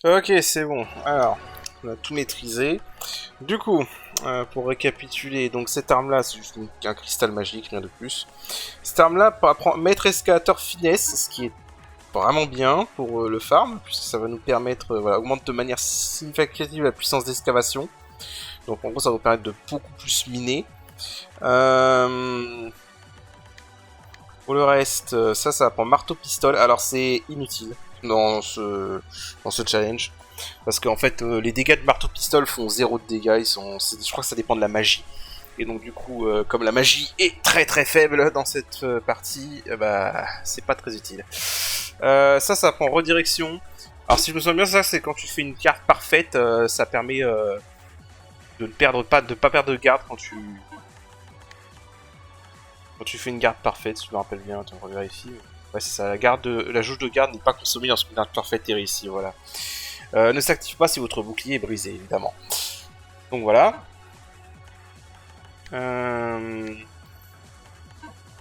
Ok, c'est bon. Alors, on a tout maîtrisé. Du coup, Pour récapituler, donc cette arme-là, c'est juste un cristal magique, rien de plus. Cette arme-là apprend maître escalateur finesse, ce qui est vraiment bien pour le farm, puisque ça va nous permettre, voilà, augmente de manière significative la puissance d'excavation. Donc en gros, ça va nous permettre de beaucoup plus miner. Pour le reste, ça prend marteau-pistole. Alors c'est inutile dans ce challenge. Parce qu'en fait, les dégâts de marteau-pistole font 0 de dégâts. Je crois que ça dépend de la magie. Et donc du coup, comme la magie est très très faible dans cette partie, bah c'est pas très utile. Ça prend redirection. Alors si je me souviens bien, ça c'est quand tu fais une carte parfaite, ça permet de ne pas perdre de garde quand tu fais une garde parfaite. Si je me rappelle bien, attends, on revérifie. Ouais, c'est ça. La jauge de garde n'est pas consommée lorsqu'une garde parfaite est réussie. Voilà. Ne s'active pas si votre bouclier est brisé, évidemment. Donc voilà.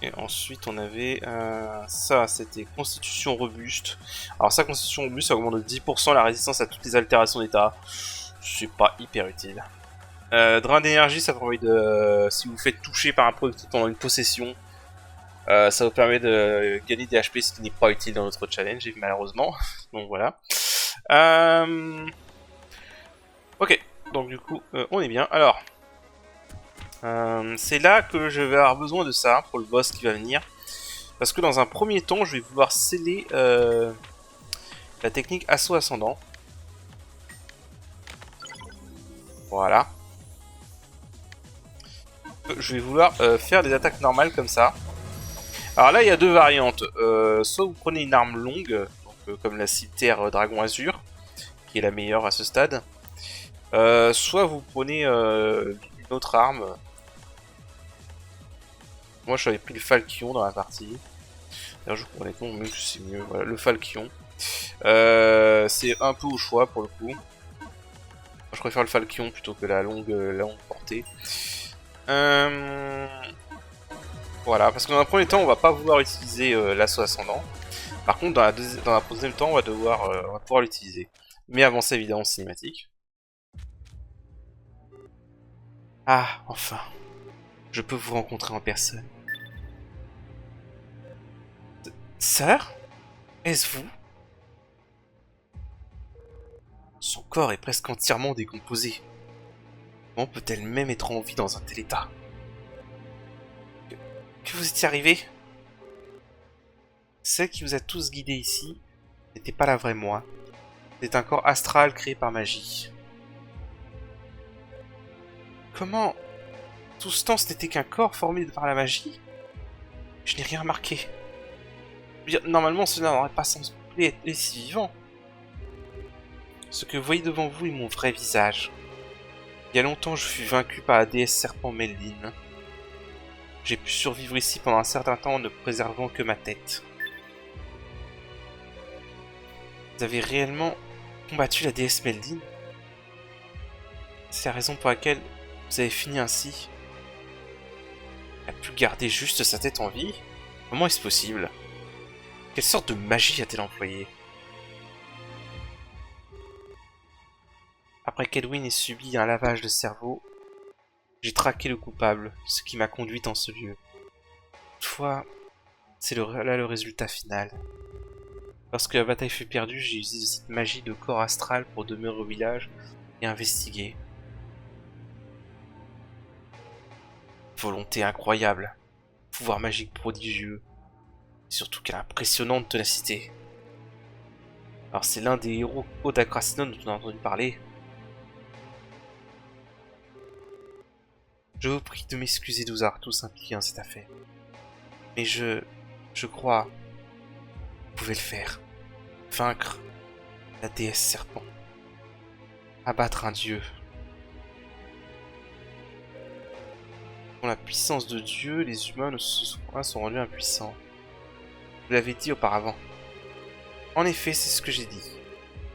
Et ensuite on avait ça, c'était constitution robuste. Alors ça, constitution robuste, ça augmente de 10% la résistance à toutes les altérations d'état. C'est pas hyper utile. Drain d'énergie, ça permet de... si vous faites toucher par un projectile pendant une possession, ça vous permet de gagner des HP, ce qui n'est pas utile dans notre challenge, malheureusement. Donc voilà. Ok, donc du coup, on est bien. Alors, c'est là que je vais avoir besoin de ça pour le boss qui va venir. Parce que dans un premier temps, je vais vouloir sceller la technique assaut ascendant. Voilà. Je vais vouloir faire des attaques normales comme ça. Alors là, il y a deux variantes. Soit vous prenez une arme longue, donc, comme la cimetière Dragon Azur, qui est la meilleure à ce stade. Soit vous prenez une autre arme. Moi, j'avais pris le Falchion dans la partie. D'ailleurs, je crois honnêtement, même que c'est mieux. Voilà, le Falchion. C'est un peu au choix pour le coup. Je préfère le Falchion plutôt que la longue portée. Voilà, parce que dans un premier temps, on va pas vouloir utiliser l'assaut ascendant. Par contre, dans un deuxième temps, on va pouvoir l'utiliser. Mais avant ça, évidemment, cinématique. Ah, enfin. Je peux vous rencontrer en personne. Sœur? Est-ce vous? Son corps est presque entièrement décomposé. Comment peut-elle même être en vie dans un tel état? Que vous étiez arrivé? Celle qui vous a tous guidés ici n'était pas la vraie moi. C'est un corps astral créé par magie. Comment? Tout ce temps, ce n'était qu'un corps formé par la magie? Je n'ai rien remarqué. Je veux dire, normalement, cela n'aurait pas semblé être si vivant. Ce que vous voyez devant vous est mon vrai visage. Il y a longtemps, je fus vaincu par la déesse serpent Meldin. J'ai pu survivre ici pendant un certain temps en ne préservant que ma tête. Vous avez réellement combattu la déesse Meldin? C'est la raison pour laquelle vous avez fini ainsi. Elle a pu garder juste sa tête en vie? Comment est-ce possible? Quelle sorte de magie a-t-elle employée? Après qu'Edwin ait subi un lavage de cerveau, j'ai traqué le coupable, ce qui m'a conduite en ce lieu. Toutefois, c'est là le résultat final. Lorsque la bataille fut perdue, j'ai utilisé cette magie de corps astral pour demeurer au village et investiguer. Volonté incroyable, pouvoir magique prodigieux, et surtout quelle impressionnante ténacité. Alors c'est l'un des héros Odakrasinone dont on a entendu parler. Je vous prie de m'excuser de vous avoir tous impliqués dans cette affaire. Mais je crois, vous pouvez le faire. Vaincre la déesse serpent. Abattre un dieu. Dans la puissance de Dieu, les humains sont rendus impuissants. Vous l'avez dit auparavant. En effet, c'est ce que j'ai dit.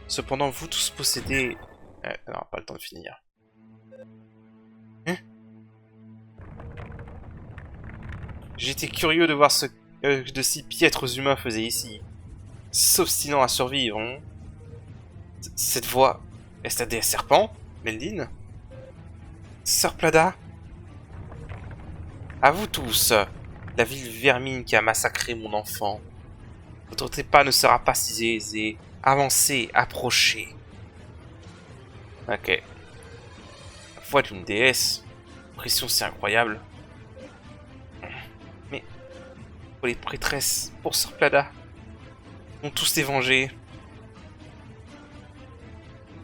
Cependant, vous tous possédez... on n'aura pas le temps de finir. Hein? J'étais curieux de voir ce que de si piètres humains faisaient ici. S'obstinant à survivre, hein? Cette voix, est-ce la déesse serpent, Meldin? Sœur Plada? À vous tous, la ville vermine qui a massacré mon enfant. Votre trépas ne sera pas si aisé. Avancez, approchez. Ok. La voix d'une déesse. Pression, c'est incroyable. Mais pour les prêtresses, pour Sœur Plada, vont tous les venger.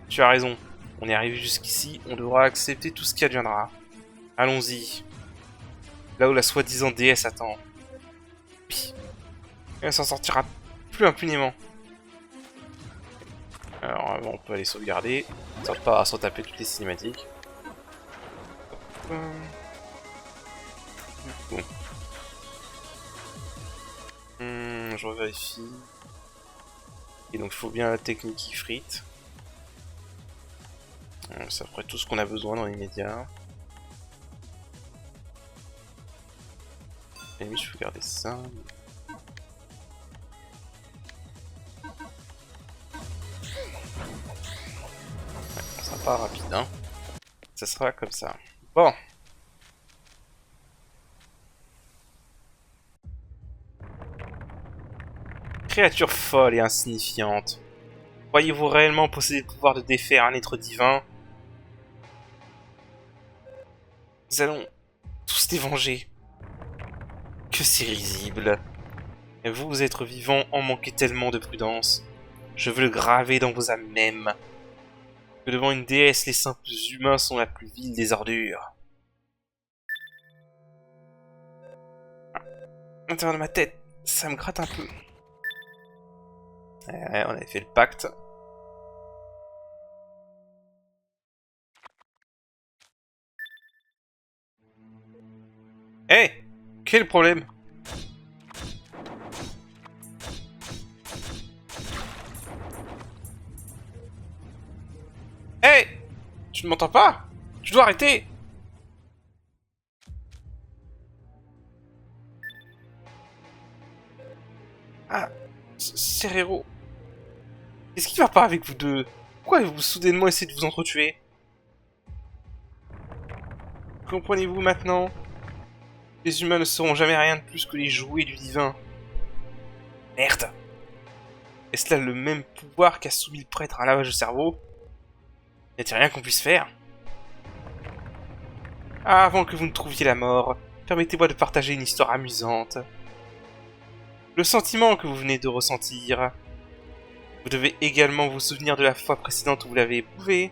Tu as raison. On est arrivé jusqu'ici, on devra accepter tout ce qui adviendra. Allons-y. Là où la soi-disant déesse attend. Puis, elle s'en sortira plus impunément. Alors, on peut aller sauvegarder. Ça va pas à s'en taper toutes les cinématiques. Bon. Je revérifie. Et donc, il faut bien la technique Ifrit. Ça ferait tout ce qu'on a besoin dans les médias. Et oui, je peux garder ça. Ouais, ça sera pas rapide, hein. Ça sera comme ça. Bon. Créature folle et insignifiante. Croyez-vous réellement posséder le pouvoir de défaire un être divin? Nous allons tous les venger. Que c'est risible. Et vous, êtres vivants, en manquez tellement de prudence. Je veux le graver dans vos âmes mêmes. Que devant une déesse, les simples humains sont la plus vile des ordures. À l'intérieur de ma tête, ça me gratte un peu. Ouais, on avait fait le pacte. Hé, hey, quel problème? Hé, hey, tu ne m'entends pas? Tu dois arrêter. Ah, Serrero. Qu'est-ce qui va pas avec vous deux? Pourquoi vous soudainement essayez de vous entretuer? Comprenez-vous maintenant? Les humains ne seront jamais rien de plus que les jouets du divin. Merde! Est-ce là le même pouvoir qu'a soumis le prêtre à un lavage de cerveau? Y a-t-il rien qu'on puisse faire? Avant que vous ne trouviez la mort, permettez-moi de partager une histoire amusante. Le sentiment que vous venez de ressentir. Vous devez également vous souvenir de la fois précédente où vous l'avez éprouvé.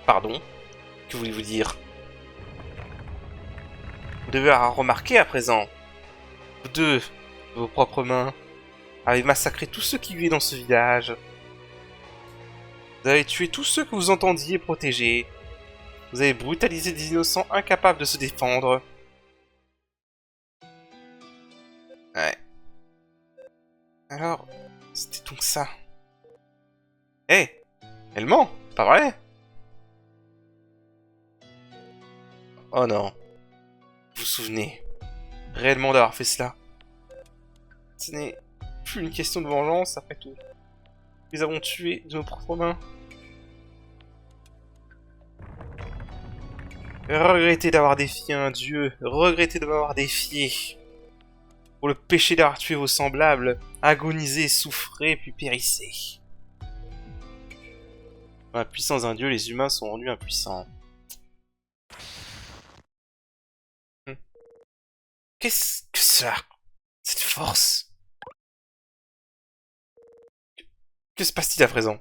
Pardon? Que voulez-vous dire? Vous devez avoir remarqué à présent. Vous deux, de vos propres mains, avez massacré tous ceux qui vivaient dans ce village. Vous avez tué tous ceux que vous entendiez protéger. Vous avez brutalisé des innocents incapables de se défendre. Ouais. Alors, c'était donc ça. Hé, hey, elle ment, pas vrai? Oh non. Vous vous souvenez réellement d'avoir fait cela? Ce n'est plus une question de vengeance après tout. Nous les avons tués de nos propres mains. Regrettez d'avoir défié un dieu. Regrettez de m'avoir défié. Pour le péché d'avoir tué vos semblables. Agonisez, souffrez, puis périssez. Dans la puissance d'un dieu, les humains sont rendus impuissants. Qu'est-ce que ça? Cette force? Que se passe-t-il à présent?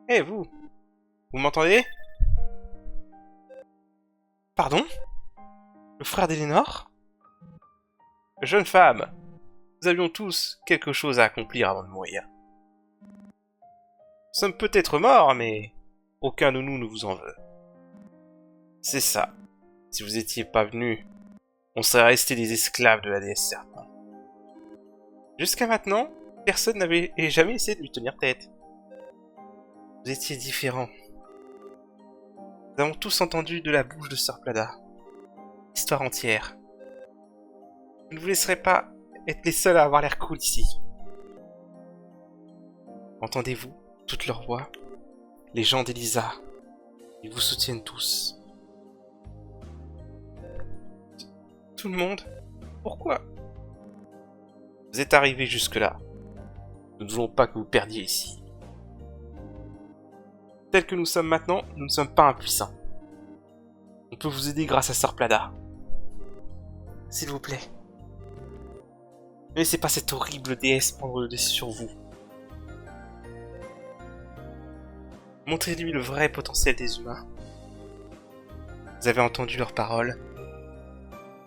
Eh, vous? Vous m'entendez? Pardon? Le frère d'Elénor? Jeune femme, nous avions tous quelque chose à accomplir avant de mourir. Nous sommes peut-être morts, mais aucun de nous ne vous en veut. C'est ça. Si vous étiez pas venus, on serait restés des esclaves de la déesse serpent. Jusqu'à maintenant, personne n'avait jamais essayé de lui tenir tête. Vous étiez différents. Nous avons tous entendu de la bouche de Sœur Plada. Histoire entière. Je ne vous laisserai pas être les seuls à avoir l'air cool ici. Entendez-vous? Toute leur voix, les gens d'Elisa, ils vous soutiennent tous. Tout le monde? Pourquoi? Vous êtes arrivés jusque-là. Nous ne voulons pas que vous perdiez ici. Tels que nous sommes maintenant, nous ne sommes pas impuissants. On peut vous aider grâce à Sœur Plada. S'il vous plaît. Ne laissez pas cette horrible déesse prendre le dessus sur vous. Montrez-lui le vrai potentiel des humains. Vous avez entendu leurs paroles.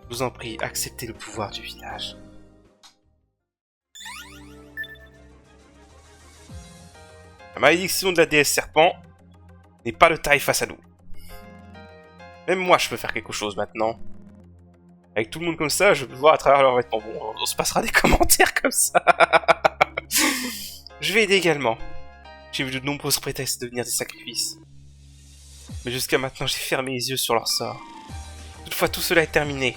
Je vous en prie, acceptez le pouvoir du village. La malédiction de la déesse serpent n'est pas de taille face à nous. Même moi, je peux faire quelque chose maintenant. Avec tout le monde comme ça, je peux voir à travers leurs vêtements. Bon, on se passera des commentaires comme ça. Je vais aider également. J'ai vu de nombreuses prétextes devenir des sacrifices. Mais jusqu'à maintenant, j'ai fermé les yeux sur leur sort. Toutefois, tout cela est terminé.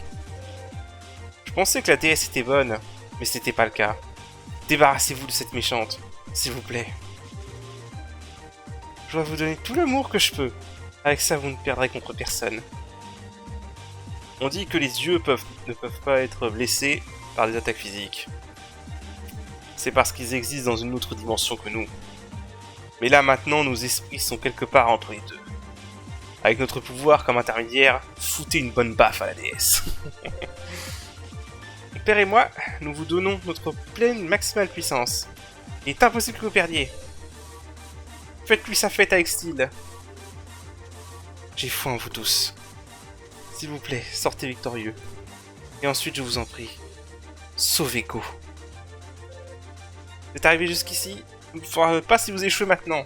Je pensais que la déesse était bonne, mais ce n'était pas le cas. Débarrassez-vous de cette méchante, s'il vous plaît. Je dois vous donner tout l'amour que je peux. Avec ça, vous ne perdrez contre personne. On dit que les dieux ne peuvent pas être blessés par des attaques physiques. C'est parce qu'ils existent dans une autre dimension que nous. Mais là, maintenant, nos esprits sont quelque part entre les deux. Avec notre pouvoir comme intermédiaire, foutez une bonne baffe à la déesse. Mon père et moi, nous vous donnons notre pleine maximale puissance. Il est impossible que vous perdiez. Faites-lui sa fête avec style. J'ai foi en vous tous. S'il vous plaît, sortez victorieux. Et ensuite, je vous en prie, sauvez Go. Vous êtes arrivé jusqu'ici, il ne faudra pas si vous échouez maintenant.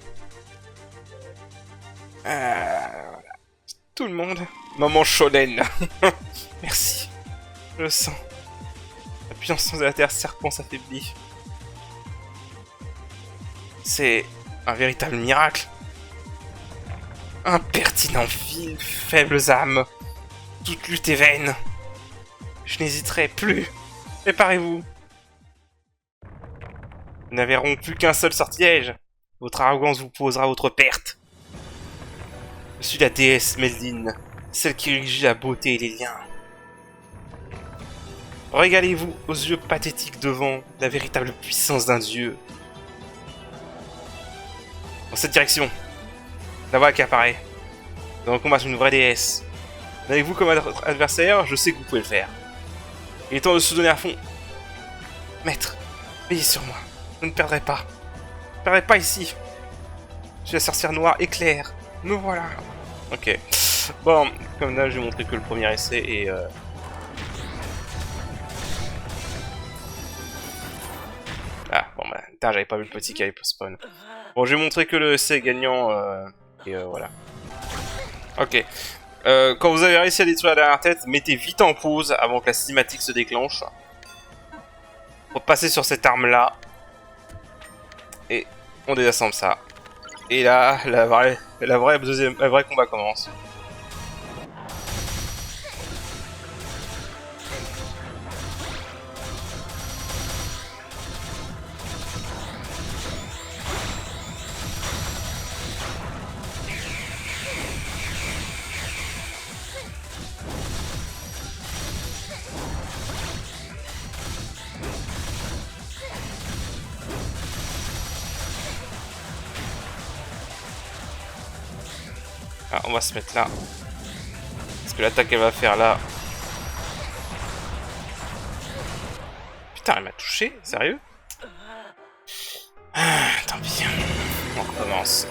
Voilà. Tout le monde. Maman Shonen. Merci. Je le sens. La puissance de la terre serpent s'affaiblit. C'est un véritable miracle. Impertinent, vil, faibles âmes. Toute lutte est vaine. Je n'hésiterai plus. Préparez-vous. Nous n'avons plus qu'un seul sortilège. Votre arrogance vous posera votre perte. Je suis la déesse Meldine, celle qui régit la beauté et les liens. Régalez-vous aux yeux pathétiques devant la véritable puissance d'un dieu. Dans cette direction, la voix qui apparaît. Nous allons combattre une vraie déesse. Avec vous comme adversaire, je sais que vous pouvez le faire. Il est temps de se donner à fond. Maître, veillez sur moi. Je ne perdrai pas. Je ne perdrai pas ici. Je suis la sorcière noire éclair. Me voilà. Ok. Bon, comme là, je vais montrer que le premier essai et... Ah, bon bah, putain, j'avais pas vu le petit qui avait spawn. Bon, je vais montrer que le essai est gagnant, et voilà. Ok. Quand vous avez réussi à détruire la dernière tête, mettez vite en pause avant que la cinématique se déclenche. Pour passer sur cette arme-là. Et on désassemble ça. Et là, le vrai combat commence. Ah, on va se mettre là. Parce que l'attaque qu'elle va faire là... Putain, elle m'a touché, sérieux? Ah, tant pis. On recommence.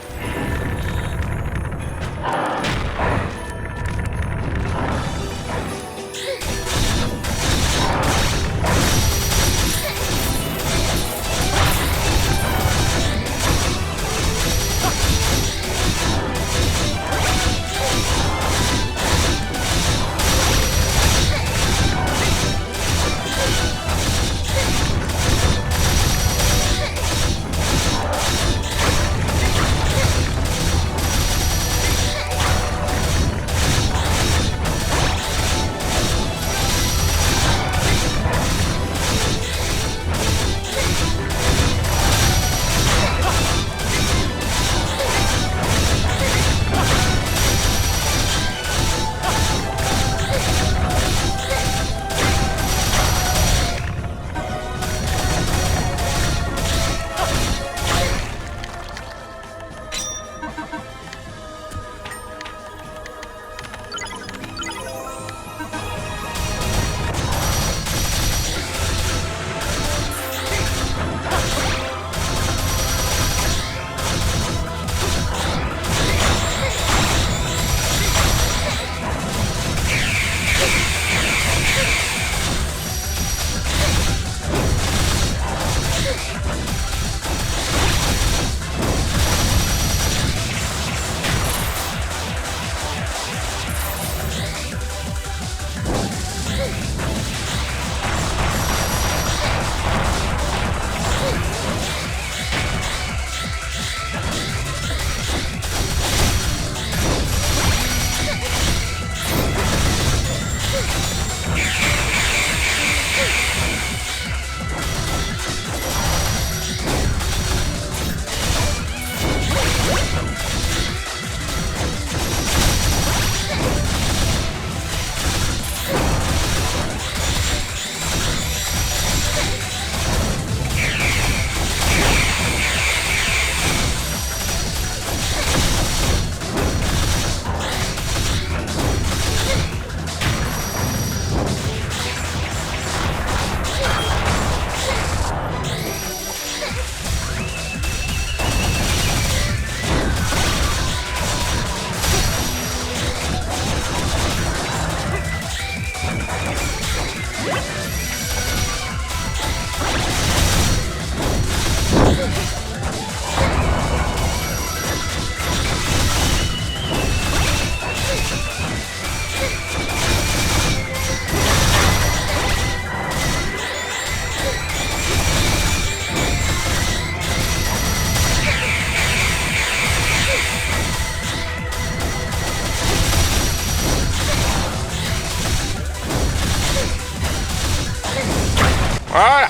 Voilà.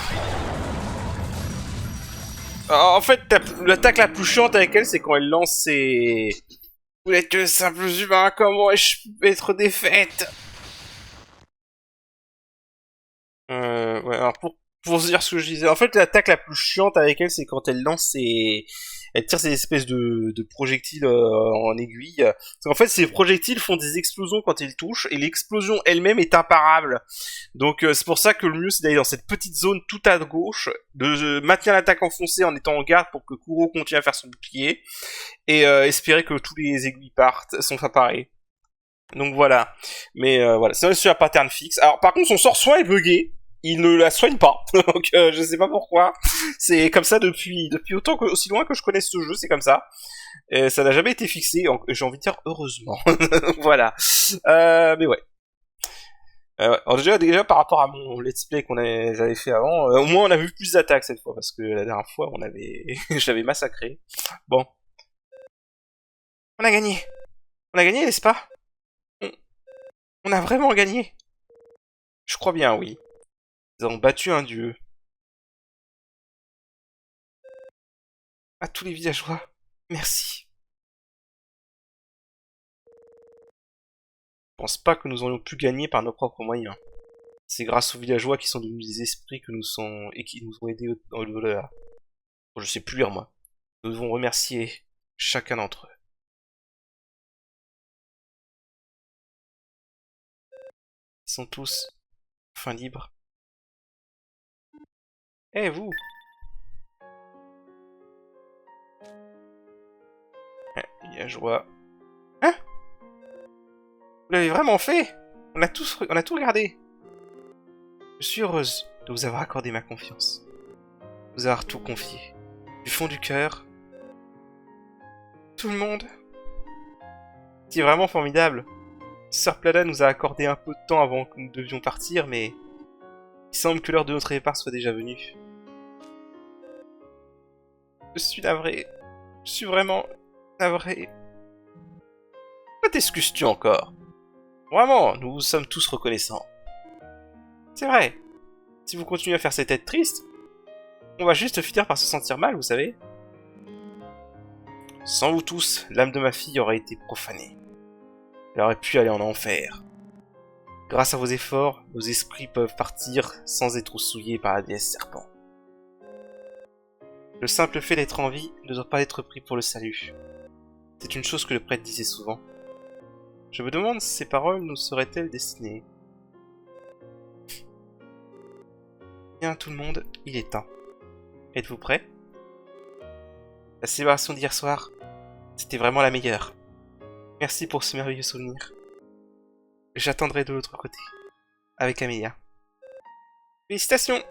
En fait, l'attaque la plus chiante avec elle, c'est quand elle lance ses... Vous n'êtes que simples humains, comment ai-je pu être défaite? Ouais, alors pour se dire ce que je disais, en fait, l'attaque la plus chiante avec elle, c'est quand elle lance ses... Elle tire ces espèces de projectiles en aiguille. Parce qu'en fait, ces projectiles font des explosions quand ils touchent, et l'explosion elle-même est imparable. Donc c'est pour ça que le mieux, c'est d'aller dans cette petite zone tout à gauche, de maintenir l'attaque enfoncée en étant en garde pour que Kuro continue à faire son bouclier, et espérer que tous les aiguilles partent, sont appareils. Donc voilà. Mais voilà, c'est sur un pattern fixe. Alors par contre, son sort soin est buggé. Il ne la soigne pas. Donc je sais pas pourquoi. C'est comme ça depuis autant que aussi loin que je connaisse ce jeu, c'est comme ça. Et ça n'a jamais été fixé. J'ai envie de dire heureusement. Voilà. Mais ouais. Alors déjà par rapport à mon let's play j'avais fait avant, au moins on a vu plus d'attaques cette fois parce que la dernière fois on avait j'avais massacré. Bon, on a gagné. On a gagné, n'est-ce pas? On a vraiment gagné. Je crois bien, oui. Nous avons battu un dieu. À tous les villageois, merci. Je pense pas que nous aurions pu gagner par nos propres moyens. C'est grâce aux villageois qui sont devenus des esprits et qui nous ont aidés au-delà. Je sais plus lire, moi. Nous devons remercier chacun d'entre eux. Ils sont tous enfin libres. Eh, vous! Villageois. Hein? Vous l'avez vraiment fait? On a tout regardé. Je suis heureuse de vous avoir accordé ma confiance. De vous avoir tout confié. Du fond du cœur. Tout le monde. C'est vraiment formidable. Sœur Plada nous a accordé un peu de temps avant que nous devions partir, mais il semble que l'heure de notre départ soit déjà venue. Je suis navré. Je suis vraiment navré. Pourquoi t'excuses-tu encore? Vraiment, nous vous sommes tous reconnaissants. C'est vrai. Si vous continuez à faire cette tête triste, on va juste finir par se sentir mal, vous savez. Sans vous tous, l'âme de ma fille aurait été profanée. Elle aurait pu aller en enfer. Grâce à vos efforts, nos esprits peuvent partir sans être souillés par la déesse serpent. Le simple fait d'être en vie ne doit pas être pris pour le salut. C'est une chose que le prêtre disait souvent. Je me demande si ces paroles nous seraient-elles destinées. Bien tout le monde, il est temps. Êtes-vous prêts? La célébration d'hier soir, c'était vraiment la meilleure. Merci pour ce merveilleux souvenir. J'attendrai de l'autre côté, avec Amelia. Félicitations!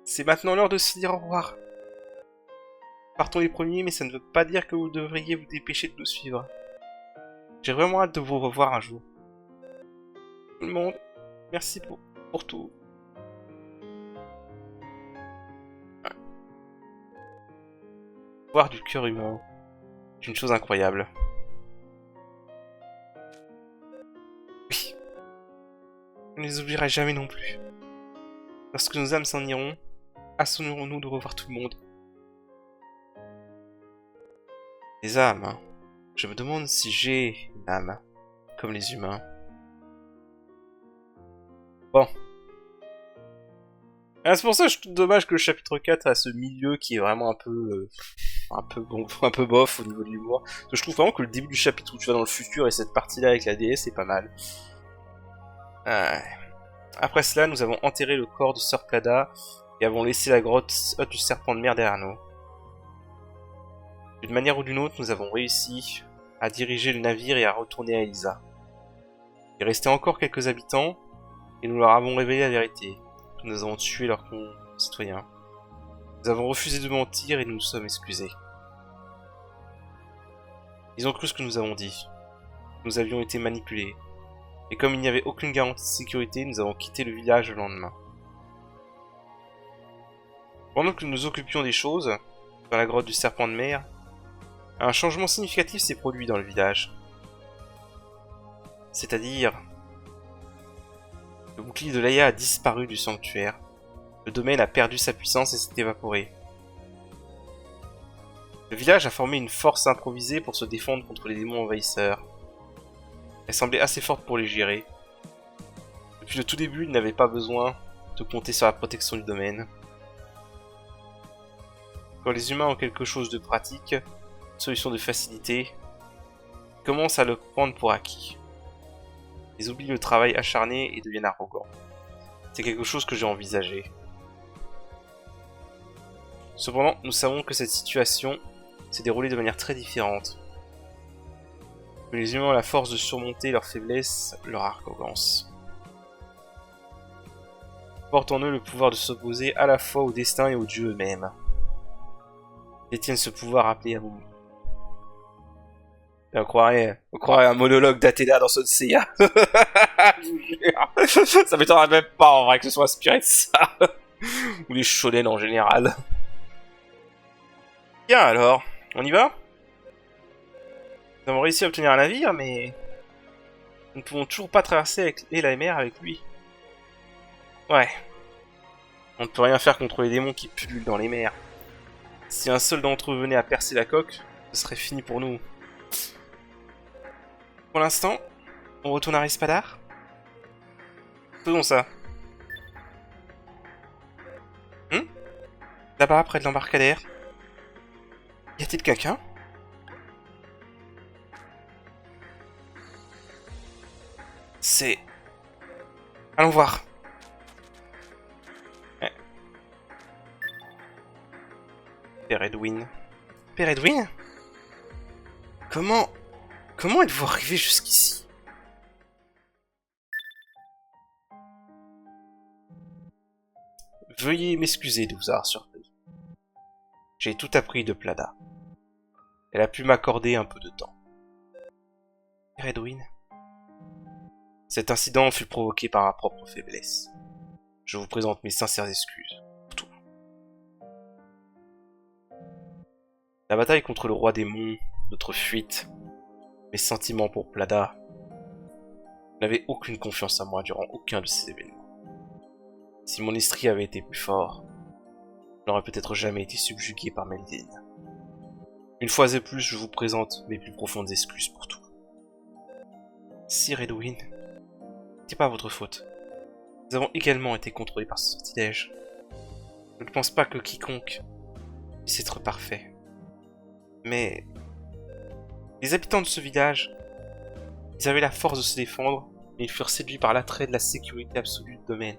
C'est maintenant l'heure de se dire au revoir. Partons les premiers, mais ça ne veut pas dire que vous devriez vous dépêcher de nous suivre. J'ai vraiment hâte de vous revoir un jour. Tout le monde, merci pour tout. Voir du cœur humain, c'est une chose incroyable. Oui. Je ne les oublierai jamais non plus. Lorsque nos âmes s'en iront, assurons-nous de revoir tout le monde. Les âmes, hein. Je me demande si j'ai une âme, comme les humains. Bon. Ah, c'est pour ça que je trouve dommage que le chapitre 4 a ce milieu qui est vraiment un peu bof au niveau de l'humour. Parce que je trouve vraiment que le début du chapitre où tu vas dans le futur et cette partie-là avec la déesse, c'est pas mal. Après cela, nous avons enterré le corps de Sœur Plada et avons laissé la grotte du serpent de mer derrière nous. D'une manière ou d'une autre, nous avons réussi à diriger le navire et à retourner à Elisa. Il restait encore quelques habitants et nous leur avons révélé la vérité. Nous avons tué leurs concitoyens. Nous avons refusé de mentir et nous nous sommes excusés. Ils ont cru ce que nous avons dit. Nous avions été manipulés. Et comme il n'y avait aucune garantie de sécurité, nous avons quitté le village le lendemain. Pendant que nous nous occupions des choses, dans la grotte du serpent de mer, un changement significatif s'est produit dans le village. C'est-à-dire... Le bouclier de Laïa a disparu du sanctuaire. Le domaine a perdu sa puissance et s'est évaporé. Le village a formé une force improvisée pour se défendre contre les démons envahisseurs. Elle semblait assez forte pour les gérer. Depuis le tout début, ils n'avaient pas besoin de compter sur la protection du domaine. Quand les humains ont quelque chose de pratique, une solution de facilité, ils commencent à le prendre pour acquis. Ils oublient le travail acharné et deviennent arrogants. C'est quelque chose que j'ai envisagé. Cependant, nous savons que cette situation s'est déroulée de manière très différente. Que les humains ont la force de surmonter leur faiblesse, leur arrogance. Portent en eux le pouvoir de s'opposer à la fois au destin et aux dieux eux-mêmes. Ils détiennent ce pouvoir appelé à vous. On croirait un monologue d'Athéna dans Saint Seiya. Je vous jure. Ça m'étonnerait même pas en vrai que ce soit inspiré de ça. Ou les shonen en général. Bien alors, on y va? Nous avons réussi à obtenir un navire, mais nous ne pouvons toujours pas traverser la mer avec lui. Ouais. On ne peut rien faire contre les démons qui pullulent dans les mers. Si un seul d'entre eux venait à percer la coque, ce serait fini pour nous. Pour l'instant, on retourne à Rispadar. Faisons ça. Là-bas, près de l'embarcadère. Y a-t-il quelqu'un? C'est... Allons voir. Ouais. Père Edwin. Père Edwin? Comment êtes-vous arrivé jusqu'ici? Veuillez m'excuser de vous avoir surpris. J'ai tout appris de Plada. Elle a pu m'accorder un peu de temps. Père Edwin? Cet incident fut provoqué par ma propre faiblesse. Je vous présente mes sincères excuses pour tout. La bataille contre le roi démon, notre fuite, mes sentiments pour Plada. Je n'avais aucune confiance en moi durant aucun de ces événements. Si mon esprit avait été plus fort, je n'aurais peut-être jamais été subjugué par Meldin. Une fois de plus, je vous présente mes plus profondes excuses pour tout. Sir Edwin, c'est pas votre faute. Nous avons également été contrôlés par ce sortilège. Je ne pense pas que quiconque puisse être parfait. Mais les habitants de ce village, ils avaient la force de se défendre, mais ils furent séduits par l'attrait de la sécurité absolue du domaine.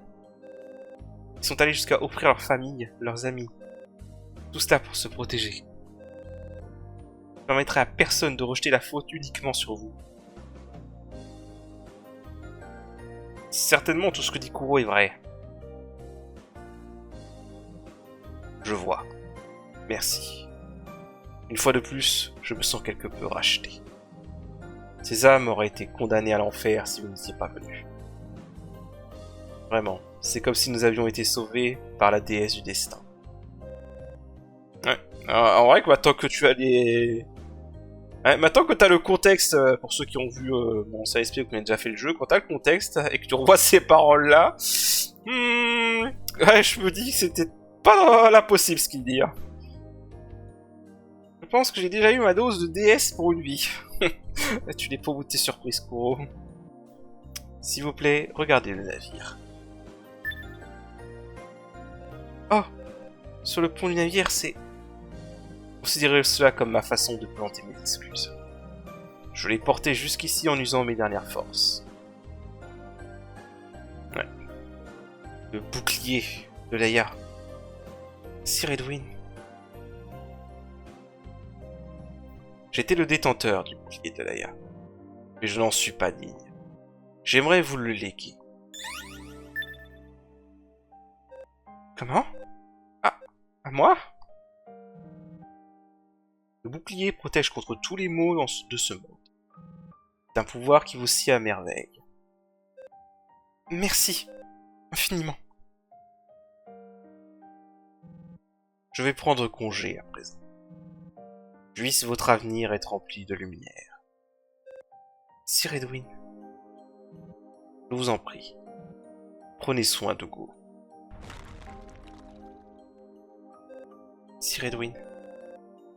Ils sont allés jusqu'à offrir leur famille, leurs amis. Tout cela pour se protéger. Je ne permettrai à personne de rejeter la faute uniquement sur vous. Certainement tout ce que dit Kuro est vrai. Je vois. Merci. Une fois de plus, je me sens quelque peu racheté. Ces âmes auraient été condamnées à l'enfer si vous n'étiez pas venus. Vraiment, c'est comme si nous avions été sauvés par la déesse du destin. Ouais. Alors, en vrai, tant que tu as les... Ouais, maintenant que t'as le contexte, pour ceux qui ont vu mon CSP ou qui ont déjà fait le jeu, quand t'as le contexte et que tu revois ces paroles-là, ouais, je me dis que c'était pas l'impossible ce qu'il dit. Je pense que j'ai déjà eu ma dose de DS pour une vie. Tu n'es pas au bout de tes surprises, Kuro. S'il vous plaît, regardez le navire. Oh, sur le pont du navire, c'est... Considérez cela comme ma façon de planter mes excuses. Je l'ai porté jusqu'ici en usant mes dernières forces. Ouais. Le bouclier de Laia. Sir Edwin. J'étais le détenteur du bouclier de Laia, mais je n'en suis pas digne. J'aimerais vous le léguer. Comment? Ah, à moi? Le bouclier protège contre tous les maux de ce monde. C'est un pouvoir qui vous sied à merveille. Merci, infiniment. Je vais prendre congé à présent. Puisse votre avenir être rempli de lumière. Sir Edwin, je vous en prie, prenez soin de Go. Si Redwin.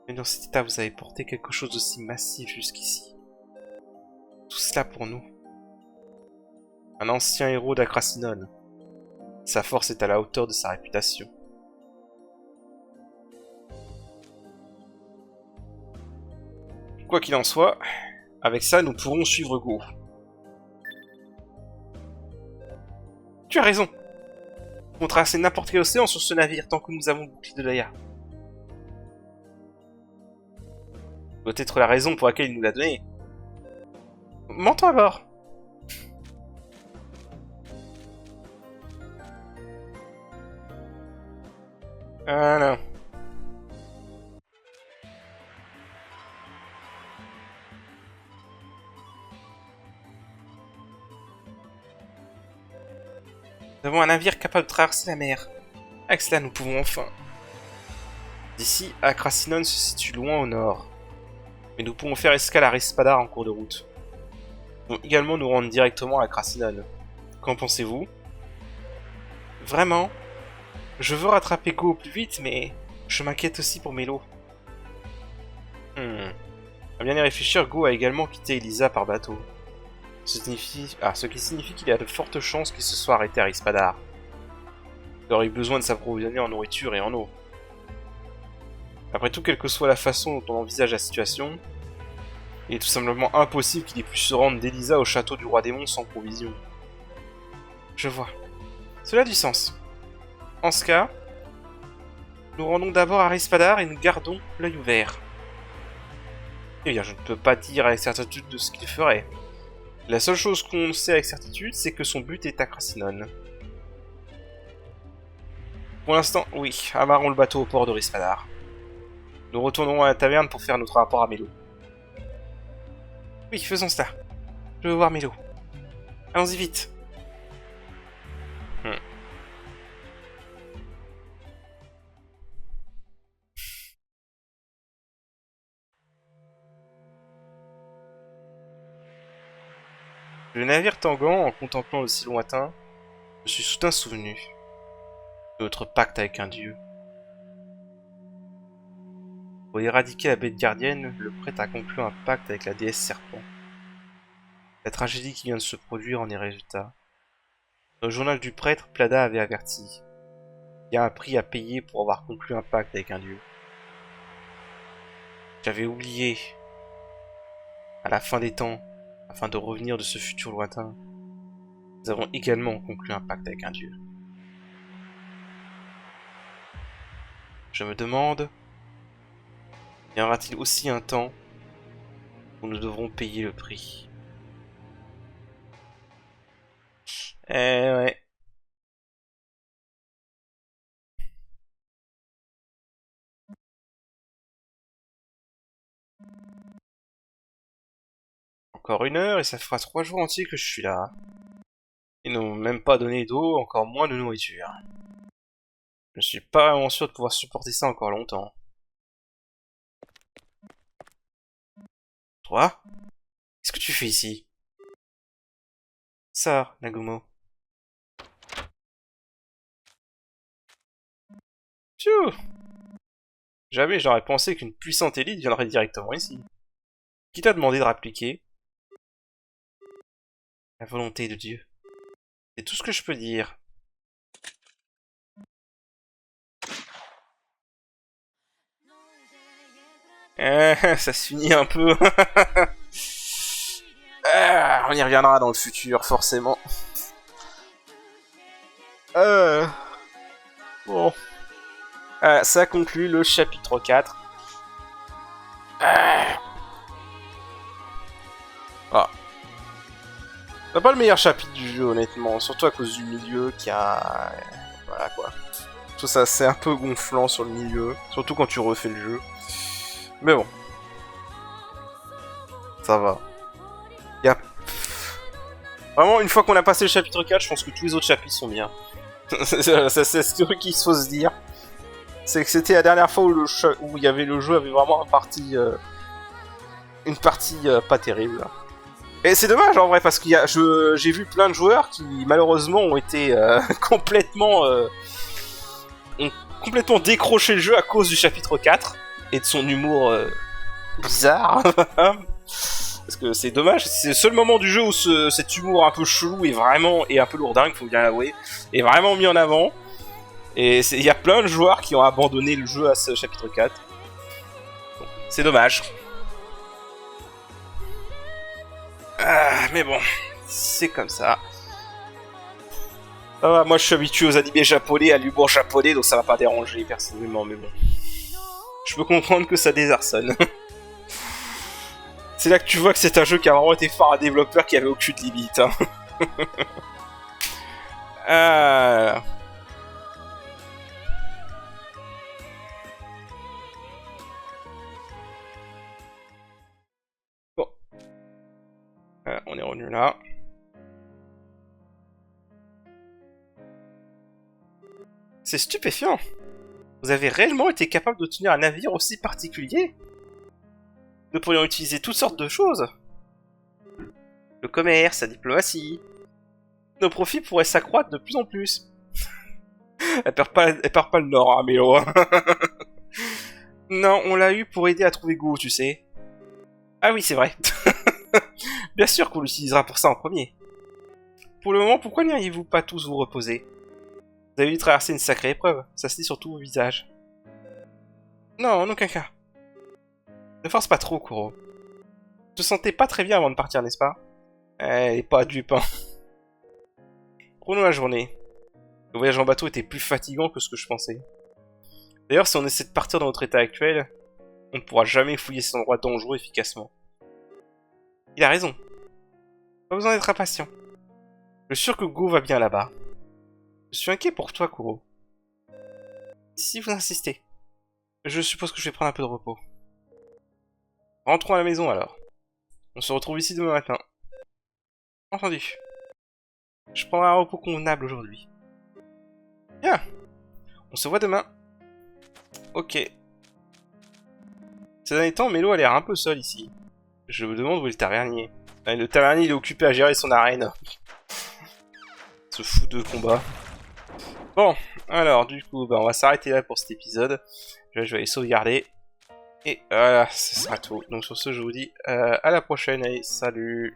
Mais dans cet état, vous avez porté quelque chose d'aussi massif jusqu'ici. Tout cela pour nous. Un ancien héros d'Akrasinone. Sa force est à la hauteur de sa réputation. Quoi qu'il en soit, avec ça, nous pourrons suivre Go. Tu as raison. Nous pouvons traverser n'importe quel océan sur ce navire tant que nous avons le bouclier de Daya. Peut-être la raison pour laquelle il nous l'a donné. Mentons alors. Ah non. Nous avons un navire capable de traverser la mer. Avec cela, nous pouvons enfin. D'ici, Akrasinone se situe loin au nord. Mais nous pouvons faire escale à Rispadar en cours de route. Nous pouvons également nous rendre directement à Akrasinone. Qu'en pensez-vous? Vraiment? Je veux rattraper Go au plus vite, mais je m'inquiète aussi pour Melo. À bien y réfléchir, Go a également quitté Elisa par bateau. Ce qui signifie qu'il y a de fortes chances qu'il se soit arrêté à Rispadar. Il aurait eu besoin de s'approvisionner en nourriture et en eau. Après tout, quelle que soit la façon dont on envisage la situation, il est tout simplement impossible qu'il ait pu se rendre d'Elisa au château du roi démon sans provision. Je vois. Cela a du sens. En ce cas, nous rendons d'abord à Rispadar et nous gardons l'œil ouvert. Eh bien, je ne peux pas dire avec certitude de ce qu'il ferait. La seule chose qu'on sait avec certitude, c'est que son but est Akrasinone. Pour l'instant, oui, amarrons le bateau au port de Rispadar. Nous retournerons à la taverne pour faire notre rapport à Melo. Oui, faisons cela. Je veux voir Melo. Allons-y vite. Le navire tanguant, en contemplant le ciel lointain, je me suis soudain souvenu de notre pacte avec un dieu. Pour éradiquer la bête gardienne, le prêtre a conclu un pacte avec la déesse serpent. La tragédie qui vient de se produire en est résultat. Dans le journal du prêtre, Plada avait averti. Il y a un prix à payer pour avoir conclu un pacte avec un dieu. J'avais oublié. À la fin des temps, afin de revenir de ce futur lointain, nous avons également conclu un pacte avec un dieu. Je me demande, y aura-t-il aussi un temps où nous devrons payer le prix? Eh ouais. Encore 1 heure et ça fera 3 jours entiers que je suis là. Ils n'ont même pas donné d'eau, encore moins de nourriture. Je suis pas vraiment sûr de pouvoir supporter ça encore longtemps. Toi? Qu'est-ce que tu fais ici? Sors, Nagumo. Tchou! Jamais j'aurais pensé qu'une puissante élite viendrait directement ici. Qui t'a demandé de répliquer? La volonté de Dieu. C'est tout ce que je peux dire. Ça se finit un peu. On y reviendra dans le futur, forcément. Bon. Ça conclut le chapitre 4. Ah. C'est pas le meilleur chapitre du jeu, honnêtement. Surtout à cause du milieu qui a... Voilà, quoi. Tout ça, c'est un peu gonflant sur le milieu. Surtout quand tu refais le jeu. Mais bon. Ça va. Y a... Vraiment, une fois qu'on a passé le chapitre 4, je pense que tous les autres chapitres sont bien. C'est ce qu'il faut se dire. C'est que c'était la dernière fois où il y avait le jeu avait vraiment une partie pas terrible. Et c'est dommage en vrai parce qu'il y a j'ai vu plein de joueurs qui malheureusement ont été complètement complètement décroché le jeu à cause du chapitre 4 et de son humour bizarre. Parce que c'est dommage, c'est le seul moment du jeu où cet humour un peu chelou et un peu lourdingue, faut bien l'avouer, est vraiment mis en avant. Et il y a plein de joueurs qui ont abandonné le jeu à ce chapitre 4. Bon, c'est dommage. Mais bon, c'est comme ça. Ah, moi je suis habitué aux animés japonais, à l'humour japonais, donc ça va pas déranger personnellement, mais bon. Je peux comprendre que ça désarçonne. C'est là que tu vois que c'est un jeu qui a vraiment été fort à développeur qui avait aucune limite. Hein. Bon. On est revenu là. C'est stupéfiant. Vous avez réellement été capable de tenir un navire aussi particulier? Nous pourrions utiliser toutes sortes de choses. Le commerce, la diplomatie. Nos profits pourraient s'accroître de plus en plus. Elle perd pas le nord, hein, Mélo. Non, on l'a eu pour aider à trouver Go, tu sais. Ah oui, c'est vrai. Bien sûr qu'on l'utilisera pour ça en premier. Pour le moment, pourquoi n'iriez-vous pas tous vous reposer? Vous avez dû traverser une sacrée épreuve. Ça se lit sur tous vos visages. Non, en aucun cas. Ne force pas trop, Kuro. Tu te sentais pas très bien avant de partir, n'est-ce pas? Elle est pas dupe, hein. Prenons la journée. Le voyage en bateau était plus fatigant que ce que je pensais. D'ailleurs, si on essaie de partir dans notre état actuel, on ne pourra jamais fouiller ces endroits dangereux efficacement. Il a raison. Pas besoin d'être impatient. Je suis sûr que Go va bien là-bas. Je suis inquiet pour toi, Kuro. Si vous insistez. Je suppose que je vais prendre un peu de repos. Rentrons à la maison alors. On se retrouve ici demain matin. Entendu. Je prendrai un repos convenable aujourd'hui. Bien. On se voit demain. Ok. Ces derniers temps, Mélo a l'air un peu seul ici. Je me demande où est le tavernier. Le tavernier, il est occupé à gérer son arène. Ce fou de combat. Bon, alors du coup, on va s'arrêter là pour cet épisode. Je vais aller sauvegarder. Et voilà, ce sera tout. Donc sur ce, je vous dis à la prochaine. Allez, salut!